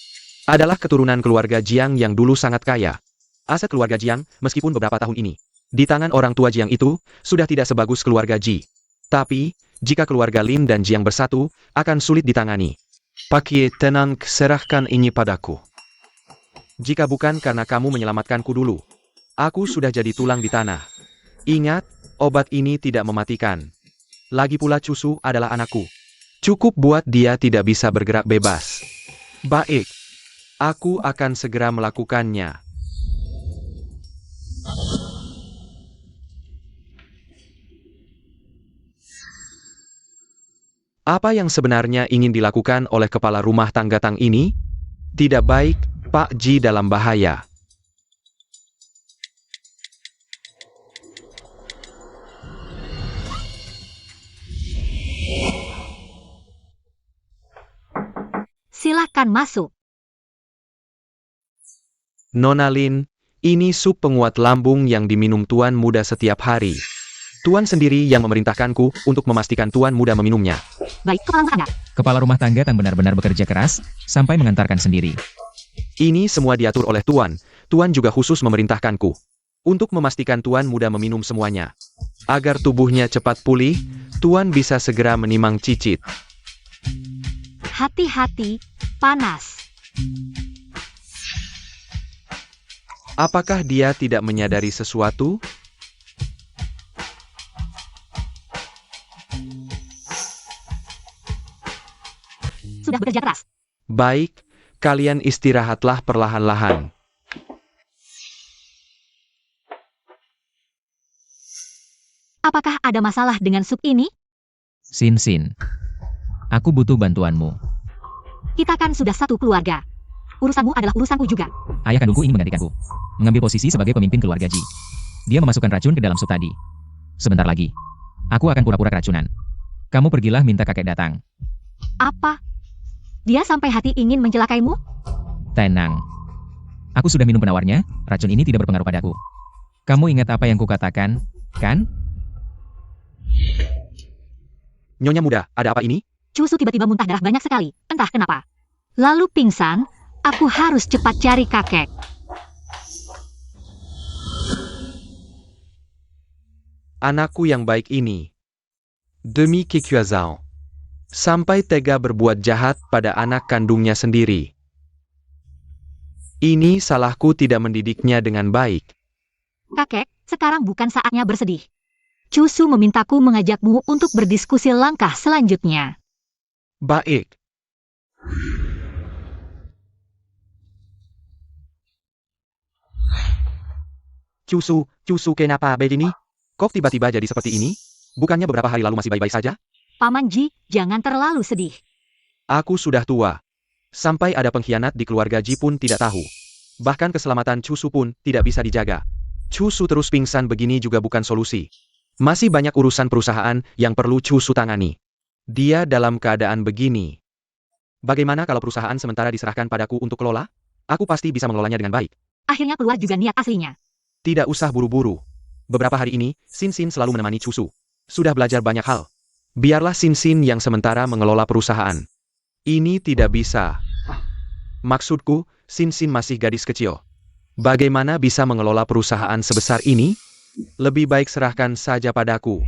adalah keturunan keluarga Jiang yang dulu sangat kaya. Aset keluarga Jiang, meskipun beberapa tahun ini, di tangan orang tua Jiang itu, sudah tidak sebagus keluarga Ji. Tapi, jika keluarga Lin dan Jiang bersatu, akan sulit ditangani. Pak Ye, tenang, serahkan ini padaku. Jika bukan karena kamu menyelamatkanku dulu, aku sudah jadi tulang di tanah. Ingat, obat ini tidak mematikan. Lagi pula Cusu adalah anakku. Cukup buat dia tidak bisa bergerak bebas. Baik. Aku akan segera melakukannya. Apa yang sebenarnya ingin dilakukan oleh kepala rumah tangga Tang ini? Tidak baik, Pak Ji dalam bahaya. Silahkan masuk. Nona Lin, ini sup penguat lambung yang diminum Tuan Muda setiap hari. Tuan sendiri yang memerintahkanku untuk memastikan Tuan Muda meminumnya. Baik, kepala rumah tangga. Kepala rumah tangga Tang benar-benar bekerja keras, sampai mengantarkan sendiri. Ini semua diatur oleh Tuan. Tuan juga khusus memerintahkanku untuk memastikan Tuan Muda meminum semuanya. Agar tubuhnya cepat pulih, Tuan bisa segera menimang cicit. Hati-hati, panas. Apakah dia tidak menyadari sesuatu? Sudah bekerja keras. Baik, kalian istirahatlah perlahan-lahan. Apakah ada masalah dengan sup ini? Sin Sin. Aku butuh bantuanmu. Kita kan sudah satu keluarga. Urusanmu adalah urusanku juga. Ayah kandungku ingin menggantikanku. Mengambil posisi sebagai pemimpin keluarga Ji. Dia memasukkan racun ke dalam sup tadi. Sebentar lagi. Aku akan pura-pura keracunan. Kamu pergilah minta kakek datang. Apa? Dia sampai hati ingin mencelakaimu? Tenang. Aku sudah minum penawarnya, racun ini tidak berpengaruh padaku. Kamu ingat apa yang kukatakan, kan? Nyonya Muda, ada apa ini? Cusu tiba-tiba muntah darah banyak sekali, entah kenapa. Lalu pingsan, aku harus cepat cari kakek. Anakku yang baik ini. Demi Kikuazao. Sampai tega berbuat jahat pada anak kandungnya sendiri. Ini salahku tidak mendidiknya dengan baik. Kakek, sekarang bukan saatnya bersedih. Cusu memintaku mengajakmu untuk berdiskusi langkah selanjutnya. Baik. Cusu, kenapa begini? Kok tiba-tiba jadi seperti ini? Bukannya beberapa hari lalu masih baik-baik saja? Paman Ji, jangan terlalu sedih. Aku sudah tua. Sampai ada pengkhianat di keluarga Ji pun tidak tahu. Bahkan keselamatan Cusu pun tidak bisa dijaga. Cusu terus pingsan begini juga bukan solusi. Masih banyak urusan perusahaan yang perlu Cusu tangani. Dia dalam keadaan begini. Bagaimana kalau perusahaan sementara diserahkan padaku untuk kelola? Aku pasti bisa mengelolanya dengan baik. Akhirnya keluar juga niat aslinya. Tidak usah buru-buru. Beberapa hari ini, Sin Sin selalu menemani Cusu. Sudah belajar banyak hal. Biarlah Sin Sin yang sementara mengelola perusahaan. Ini tidak bisa. Maksudku, Sin Sin masih gadis kecil. Bagaimana bisa mengelola perusahaan sebesar ini? Lebih baik serahkan saja padaku.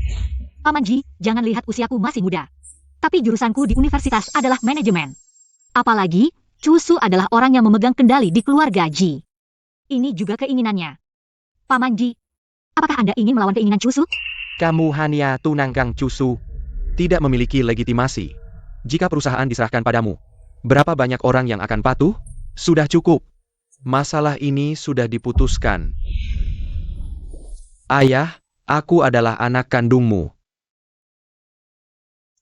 Paman Ji, jangan lihat usiaku masih muda. Tapi jurusanku di universitas adalah manajemen. Apalagi, Cusu adalah orang yang memegang kendali di keluarga Ji. Ini juga keinginannya. Paman Ji, Apakah Anda ingin melawan keinginan Cusu? Kamu hanya tunanggang Cusu. Tidak memiliki legitimasi. Jika perusahaan diserahkan padamu, berapa banyak orang yang akan patuh? Sudah cukup. Masalah ini sudah diputuskan. Ayah, aku adalah anak kandungmu.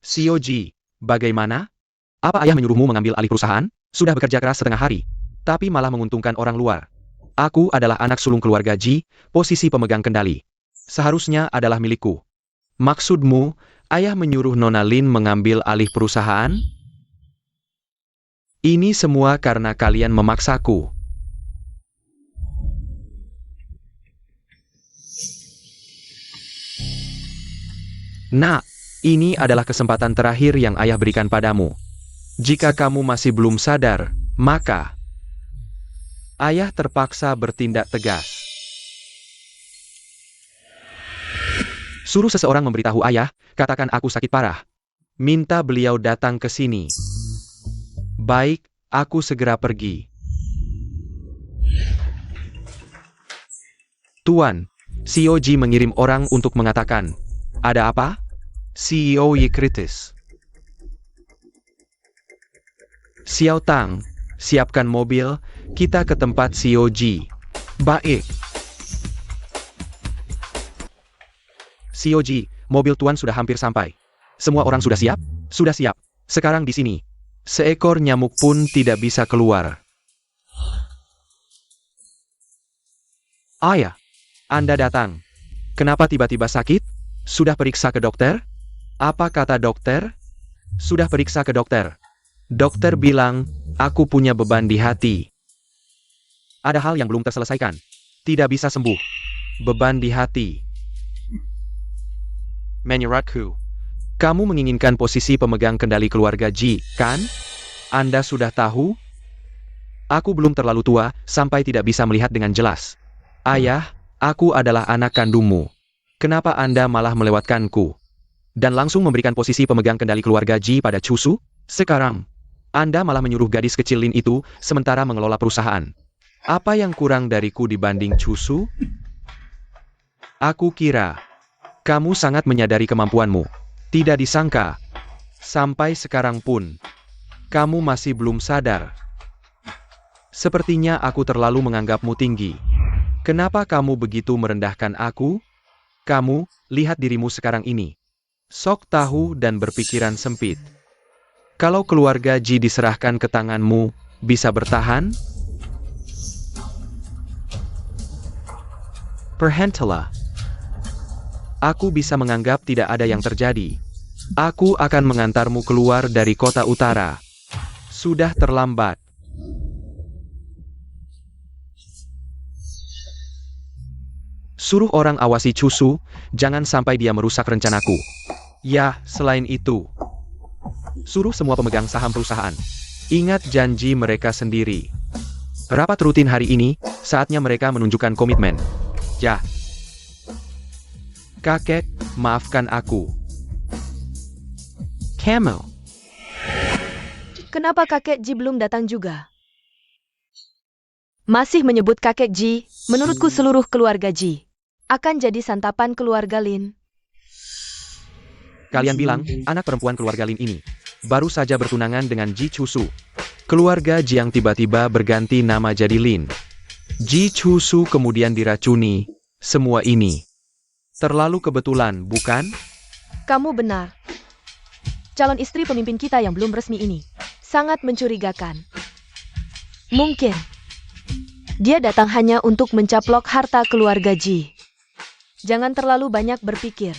Sioji, bagaimana? Apa ayah menyuruhmu mengambil alih perusahaan? Sudah bekerja keras setengah hari, tapi malah menguntungkan orang luar. Aku adalah anak sulung keluarga Ji, posisi pemegang kendali. Seharusnya adalah milikku. Maksudmu, ayah menyuruh Nona Lin mengambil alih perusahaan? Ini semua karena kalian memaksaku. Nak, ini adalah kesempatan terakhir yang ayah berikan padamu. Jika kamu masih belum sadar, maka ayah terpaksa bertindak tegas. Suruh seseorang memberitahu ayah, katakan aku sakit parah. Minta beliau datang ke sini. Baik, aku segera pergi. Tuan, Sioji mengirim orang untuk mengatakan, ada apa? CEO Yi kritis. Xiao Tang, siapkan mobil, kita ke tempat Sioji. Baik. Sioji, mobil Tuan sudah hampir sampai. Semua orang sudah siap? Sudah siap. Sekarang di sini. Seekor nyamuk pun tidak bisa keluar. Ayah, Anda datang. Kenapa tiba-tiba sakit? Sudah periksa ke dokter? Apa kata dokter? Sudah periksa ke dokter. Dokter bilang, aku punya beban di hati. Ada hal yang belum terselesaikan. Tidak bisa sembuh. Beban di hati. Menurutku, kamu menginginkan posisi pemegang kendali keluarga Ji, kan? Anda sudah tahu? Aku belum terlalu tua, sampai tidak bisa melihat dengan jelas. Ayah, aku adalah anak kandungmu. Kenapa Anda malah melewatkanku? Dan langsung memberikan posisi pemegang kendali keluarga Ji pada Cusu? Sekarang, Anda malah menyuruh gadis kecil Lin itu, sementara mengelola perusahaan. Apa yang kurang dariku dibanding Cusu? Aku kira, kamu sangat menyadari kemampuanmu. Tidak disangka, sampai sekarang pun, kamu masih belum sadar. Sepertinya aku terlalu menganggapmu tinggi. Kenapa kamu begitu merendahkan aku? Kamu, lihat dirimu sekarang ini. Sok tahu dan berpikiran sempit. Kalau keluarga Ji diserahkan ke tanganmu, bisa bertahan? Perhentilah. Aku bisa menganggap tidak ada yang terjadi. Aku akan mengantarmu keluar dari kota utara. Sudah terlambat. Suruh orang awasi Cusu, jangan sampai dia merusak rencanaku. Ya, selain itu, suruh semua pemegang saham perusahaan. Ingat janji mereka sendiri. Rapat rutin hari ini, saatnya mereka menunjukkan komitmen. Ya. Kakek, maafkan aku. Camel. Kenapa kakek Ji belum datang juga? Masih menyebut kakek Ji, menurutku seluruh keluarga Ji akan jadi santapan keluarga Lin. Kalian bilang, anak perempuan keluarga Lin ini baru saja bertunangan dengan Ji Cusu. Keluarga Ji yang tiba-tiba berganti nama jadi Lin. Ji Cusu kemudian diracuni. Semua ini terlalu kebetulan, bukan? Kamu benar. Calon istri pemimpin kita yang belum resmi ini sangat mencurigakan. Mungkin dia datang hanya untuk mencaplok harta keluarga Ji. Jangan terlalu banyak berpikir.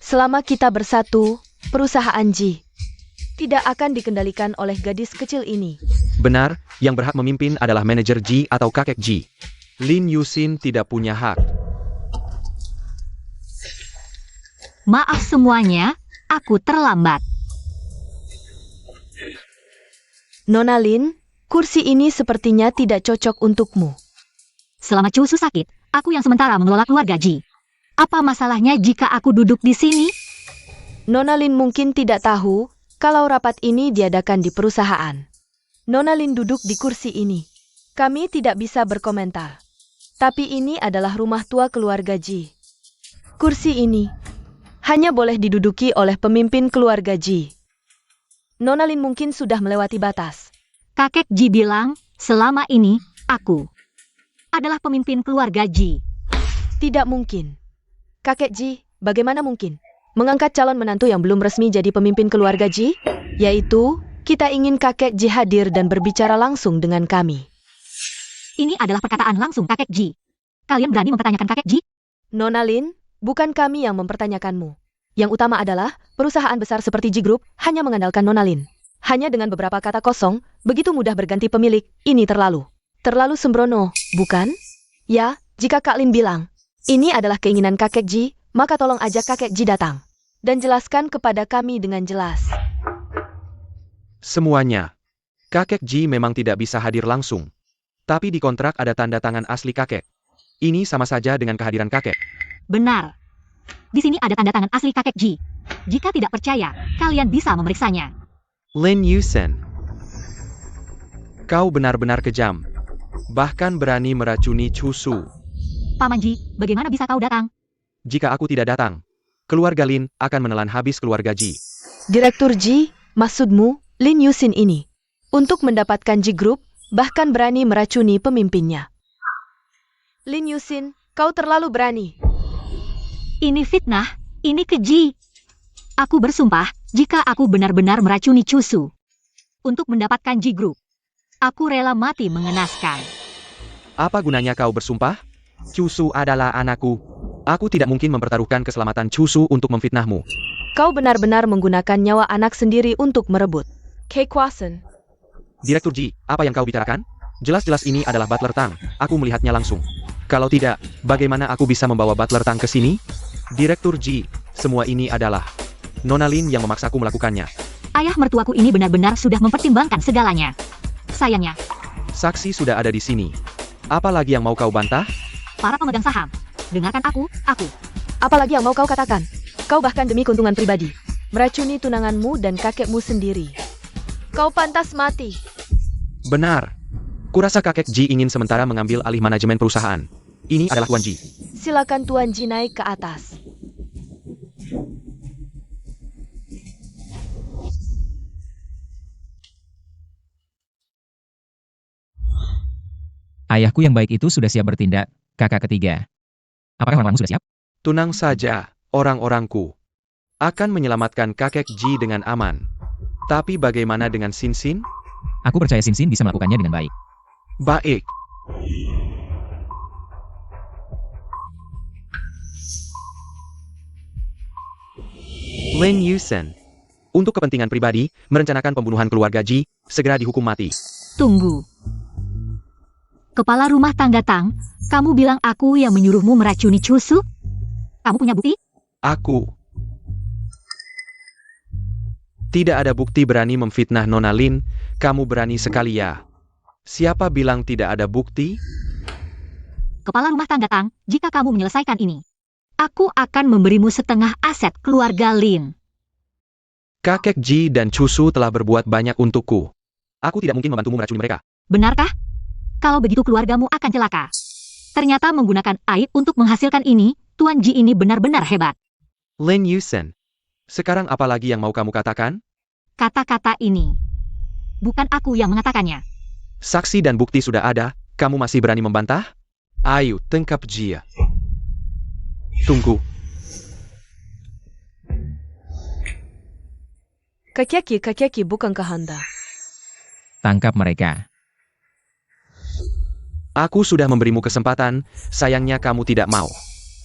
Selama kita bersatu, perusahaan Ji tidak akan dikendalikan oleh gadis kecil ini. Benar, yang berhak memimpin adalah manajer Ji atau kakek Ji. Lin Yusin tidak punya hak. Maaf semuanya, aku terlambat. Nona Lin, kursi ini sepertinya tidak cocok untukmu. Selama Cusu sakit, aku yang sementara mengelola keluarga Ji. Apa masalahnya jika aku duduk di sini? Nona Lin mungkin tidak tahu kalau rapat ini diadakan di perusahaan. Nona Lin duduk di kursi ini. Kami tidak bisa berkomentar. Tapi ini adalah rumah tua keluarga Ji. Kursi ini hanya boleh diduduki oleh pemimpin keluarga Ji. Nona Lin mungkin sudah melewati batas. Kakek Ji bilang, selama ini, aku adalah pemimpin keluarga Ji. Tidak mungkin. Kakek Ji, bagaimana mungkin mengangkat calon menantu yang belum resmi jadi pemimpin keluarga Ji? Yaitu, kita ingin kakek Ji hadir dan berbicara langsung dengan kami. Ini adalah perkataan langsung kakek Ji. Kalian berani mempertanyakan kakek Ji? Nona Lin, bukan kami yang mempertanyakanmu. Yang utama adalah, perusahaan besar seperti Ji Group hanya mengandalkan Nona Lin. Hanya dengan beberapa kata kosong, begitu mudah berganti pemilik, ini terlalu sembrono, bukan? Ya, jika Kak Lin bilang, ini adalah keinginan kakek Ji, maka tolong ajak kakek Ji datang. Dan jelaskan kepada kami dengan jelas. Semuanya. Kakek Ji memang tidak bisa hadir langsung. Tapi di kontrak ada tanda tangan asli kakek. Ini sama saja dengan kehadiran kakek. Benar. Di sini ada tanda tangan asli kakek Ji. Jika tidak percaya, kalian bisa memeriksanya. Lin Yusen. Kau benar-benar kejam. Bahkan berani meracuni Chusu. Paman Ji, bagaimana bisa kau datang? Jika aku tidak datang, keluarga Lin akan menelan habis keluarga Ji. Direktur Ji, maksudmu, Lin Yusin ini, untuk mendapatkan Ji Group, bahkan berani meracuni pemimpinnya. Lin Yusin, kau terlalu berani. Ini fitnah, ini keji. Aku bersumpah, jika aku benar-benar meracuni Chusu untuk mendapatkan Ji Group, aku rela mati mengenaskan. Apa gunanya kau bersumpah? Chusu adalah anakku. Aku tidak mungkin mempertaruhkan keselamatan Chusu untuk memfitnahmu. Kau benar-benar menggunakan nyawa anak sendiri untuk merebut. Kekuasaan. Direktur Ji, apa yang kau bicarakan? Jelas-jelas ini adalah Butler Tang. Aku melihatnya langsung. Kalau tidak, bagaimana aku bisa membawa Butler Tang ke sini? Direktur Ji, semua ini adalah Nona Lin yang memaksaku melakukannya. Ayah mertuaku ini benar-benar sudah mempertimbangkan segalanya. Sayangnya, Saksi sudah ada di sini. Apa lagi yang mau kau bantah? para pemegang saham, dengarkan aku. Apalagi yang mau kau katakan? Kau bahkan demi keuntungan pribadi, meracuni tunanganmu dan kakekmu sendiri. Kau pantas mati. Benar. Kurasa kakek Ji ingin sementara mengambil alih manajemen perusahaan. Ini adalah Tuan Ji. Silakan Tuan Ji naik ke atas. Ayahku yang baik itu sudah siap bertindak, kakak ketiga. Apakah orang-orangmu sudah siap? Tenang saja, orang-orangku. Akan menyelamatkan kakek Ji dengan aman. Tapi bagaimana dengan Sin Sin? Aku percaya Sin Sin bisa melakukannya dengan baik. Baik. Lin Yusen. Untuk kepentingan pribadi, merencanakan pembunuhan keluarga Ji, segera dihukum mati. Tunggu. Kepala rumah tangga Tang, kamu bilang aku yang menyuruhmu meracuni Chusu? Kamu punya bukti? Aku. Tidak ada bukti berani memfitnah Nona Lin, kamu berani sekali ya. Siapa bilang tidak ada bukti? Kepala rumah tangga Tang, jika kamu menyelesaikan ini, aku akan memberimu setengah aset keluarga Lin. Kakek Ji dan Chusu telah berbuat banyak untukku. Aku tidak mungkin membantumu meracuni mereka. Benarkah? Kalau begitu keluargamu akan celaka. Ternyata menggunakan aib untuk menghasilkan ini, Tuan Ji ini benar-benar hebat. Lin Yusen. Sekarang apa lagi yang mau kamu katakan? Kata-kata ini, bukan aku yang mengatakannya. Saksi dan bukti sudah ada, kamu masih berani membantah? Ayo, tangkap dia. Tunggu. Kakeki bukan Anda. Tangkap mereka. Aku sudah memberimu kesempatan, sayangnya kamu tidak mau.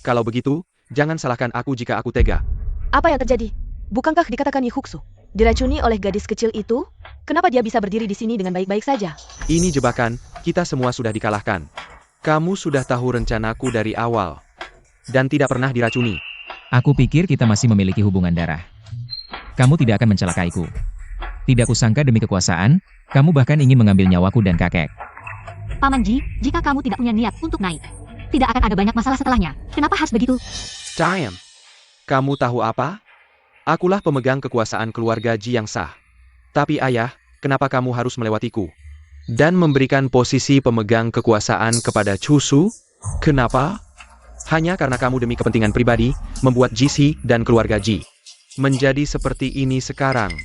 Kalau begitu, jangan salahkan aku jika aku tega. Apa yang terjadi? Bukankah dikatakan Yihuksu diracuni oleh gadis kecil itu? Kenapa dia bisa berdiri di sini dengan baik-baik saja? Ini jebakan, kita semua sudah dikalahkan. Kamu sudah tahu rencanaku dari awal. Dan tidak pernah diracuni. Aku pikir kita masih memiliki hubungan darah. Kamu tidak akan mencelakaiku. Tidak kusangka demi kekuasaan, kamu bahkan ingin mengambil nyawaku dan kakek. Paman Ji, jika kamu tidak punya niat untuk naik, tidak akan ada banyak masalah setelahnya. Kenapa harus begitu? Time. Kamu tahu apa? Akulah pemegang kekuasaan keluarga Ji yang sah. Tapi ayah, kenapa kamu harus melewatiku? Dan memberikan posisi pemegang kekuasaan kepada Chusu? Kenapa? Hanya karena kamu demi kepentingan pribadi, membuat Ji dan keluarga Ji menjadi seperti ini sekarang.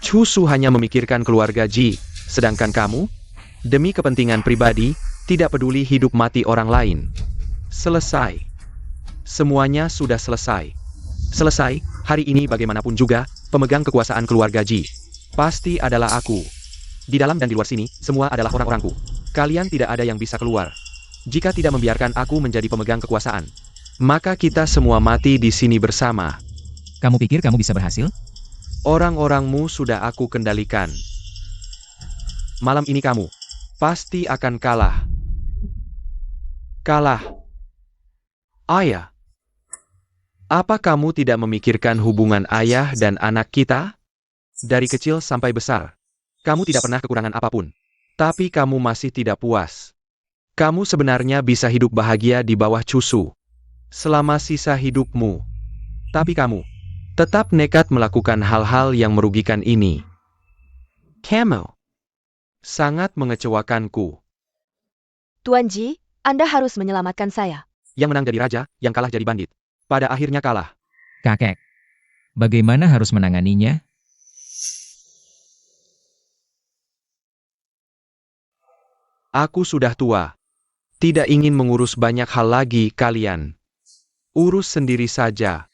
Cusu hanya memikirkan keluarga Ji, sedangkan kamu, demi kepentingan pribadi, tidak peduli hidup mati orang lain. Selesai. Semuanya sudah selesai. Selesai, hari ini bagaimanapun juga, pemegang kekuasaan keluarga Ji pasti adalah aku. Di dalam dan di luar sini, semua adalah orang-orangku. Kalian tidak ada yang bisa keluar. Jika tidak membiarkan aku menjadi pemegang kekuasaan, maka kita semua mati di sini bersama. Kamu pikir kamu bisa berhasil? Orang-orangmu sudah aku kendalikan. Malam ini kamu pasti akan kalah. Kalah. Ayah. Apa kamu tidak memikirkan hubungan ayah dan anak kita? Dari kecil sampai besar, kamu tidak pernah kekurangan apapun. Tapi kamu masih tidak puas. Kamu sebenarnya bisa hidup bahagia di bawah Cusu selama sisa hidupmu. Tapi kamu tetap nekat melakukan hal-hal yang merugikan ini. Kamu sangat mengecewakanku. Tuan Ji, Anda harus menyelamatkan saya. Yang menang jadi raja, yang kalah jadi bandit. Pada akhirnya kalah. Kakek. Bagaimana harus menanganinya? Aku sudah tua. Tidak ingin mengurus banyak hal lagi kalian. Urus sendiri saja.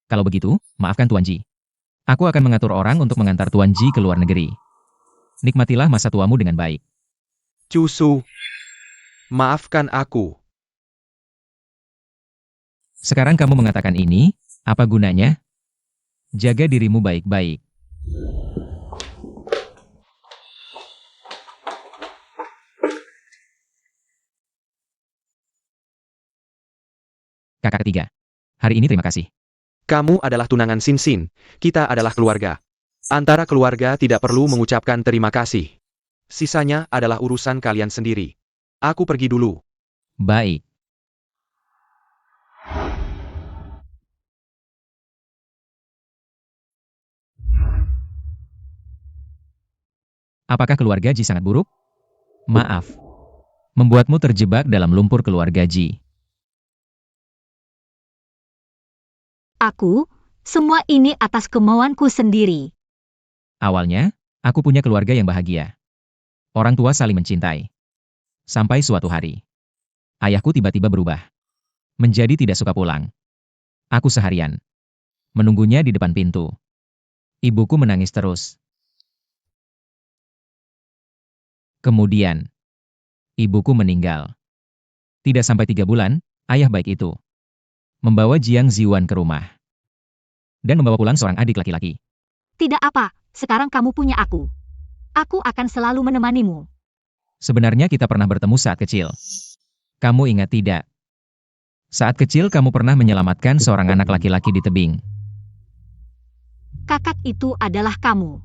Kalau begitu, maafkan Tuan Ji. Aku akan mengatur orang untuk mengantar Tuan Ji ke luar negeri. Nikmatilah masa tuamu dengan baik. Cusu, maafkan aku. Sekarang kamu mengatakan ini, apa gunanya? Jaga dirimu baik-baik. Kakak ketiga. Hari ini terima kasih. Kamu adalah tunangan Sin. Kita adalah keluarga. Antara keluarga tidak perlu mengucapkan terima kasih. Sisanya adalah urusan kalian sendiri. Aku pergi dulu. Baik. Apakah keluarga Ji sangat buruk? Maaf. Membuatmu terjebak dalam lumpur keluarga Ji. Aku, semua ini atas kemauanku sendiri. Awalnya, aku punya keluarga yang bahagia. Orang tua saling mencintai. Sampai suatu hari, ayahku tiba-tiba berubah. Menjadi tidak suka pulang. Aku seharian menunggunya di depan pintu. Ibuku menangis terus. Kemudian, ibuku meninggal. Tidak sampai 3 bulan, ayah baik itu membawa Jiang Ziwan ke rumah. Dan membawa pulang seorang adik laki-laki. Tidak apa, sekarang kamu punya aku. Aku akan selalu menemanimu. Sebenarnya kita pernah bertemu saat kecil. Kamu ingat tidak? Saat kecil kamu pernah menyelamatkan seorang anak laki-laki di tebing. Kakak itu adalah kamu.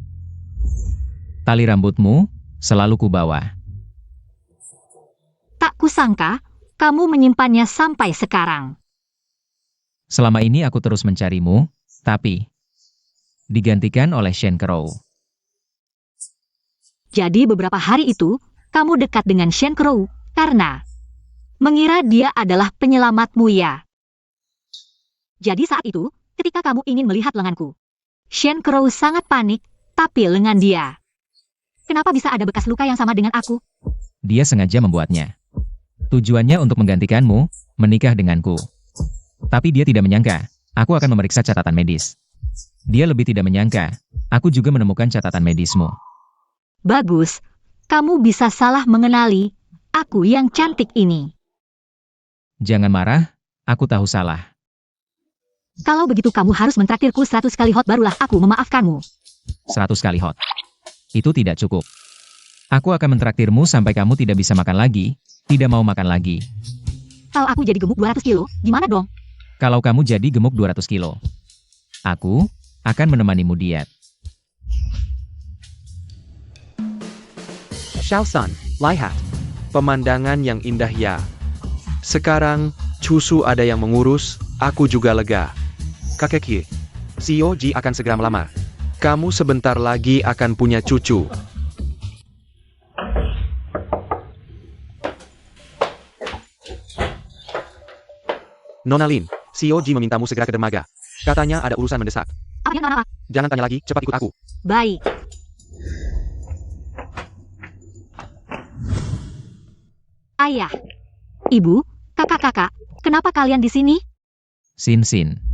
Tali rambutmu selalu kubawa. Tak kusangka, kamu menyimpannya sampai sekarang. Selama ini aku terus mencarimu, tapi digantikan oleh Shen Crow. Jadi beberapa hari itu, kamu dekat dengan Shen Crow, karena mengira dia adalah penyelamatmu ya. Jadi saat itu, ketika kamu ingin melihat lenganku, Shen Crow sangat panik, tapi lengan dia. Kenapa bisa ada bekas luka yang sama dengan aku? Dia sengaja membuatnya. Tujuannya untuk menggantikanmu, menikah denganku. Tapi dia tidak menyangka, aku akan memeriksa catatan medis. Dia lebih tidak menyangka, aku juga menemukan catatan medismu. Bagus, kamu bisa salah mengenali aku yang cantik ini. Jangan marah, aku tahu salah. Kalau begitu kamu harus mentraktirku 100 kali hot barulah aku memaafkanmu. 100 kali hot. Itu tidak cukup. Aku akan mentraktirmu sampai kamu tidak bisa makan lagi, tidak mau makan lagi. Kalau aku jadi gemuk 200 kilo, gimana dong? Kalau kamu jadi gemuk 200 kilo, aku akan menemanimu diet. Xiaosan, lihat. Pemandangan yang indah ya. Sekarang, Cusu ada yang mengurus, aku juga lega. Kakek Ye, Xiao Ji akan segera melamar. Kamu sebentar lagi akan punya cucu. Nona Lin, CEO Ji memintamu segera ke dermaga. Katanya ada urusan mendesak. Apa yang apa? Jangan tanya lagi, cepat ikut aku. Baik. Ayah, ibu, kakak-kakak, kenapa kalian di sini? Sin Sin.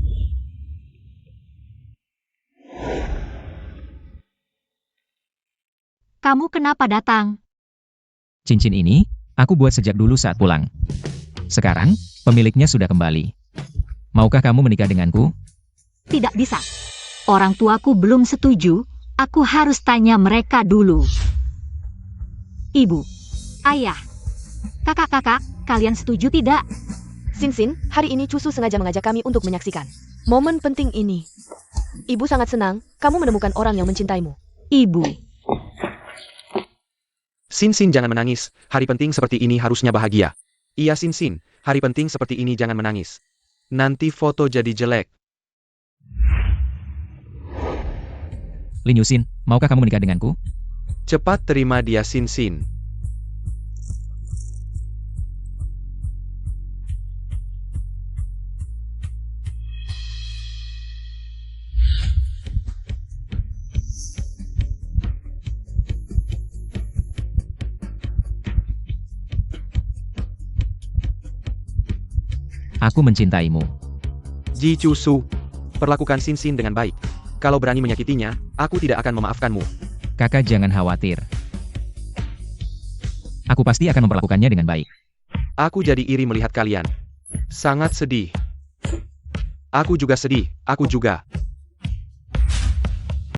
Kamu kenapa datang? Cincin ini, aku buat sejak dulu saat pulang. Sekarang, pemiliknya sudah kembali. Maukah kamu menikah denganku? Tidak bisa. Orang tuaku belum setuju, aku harus tanya mereka dulu. Ibu, ayah, kakak-kakak, kalian setuju tidak? Sin Sin, hari ini Cusu sengaja mengajak kami untuk menyaksikan momen penting ini. Ibu sangat senang, kamu menemukan orang yang mencintaimu. Ibu, Sin Sin jangan menangis, hari penting seperti ini harusnya bahagia. Iya Sin Sin, hari penting seperti ini jangan menangis. Nanti foto jadi jelek. Lin Yusin, maukah kamu menikah denganku? Cepat terima dia Sin Sin. Aku mencintaimu. Ji Cusu, perlakukan Sin Sin dengan baik. Kalau berani menyakitinya, aku tidak akan memaafkanmu. Kakak jangan khawatir. Aku pasti akan memperlakukannya dengan baik. Aku jadi iri melihat kalian. Sangat sedih. Aku juga sedih, aku juga.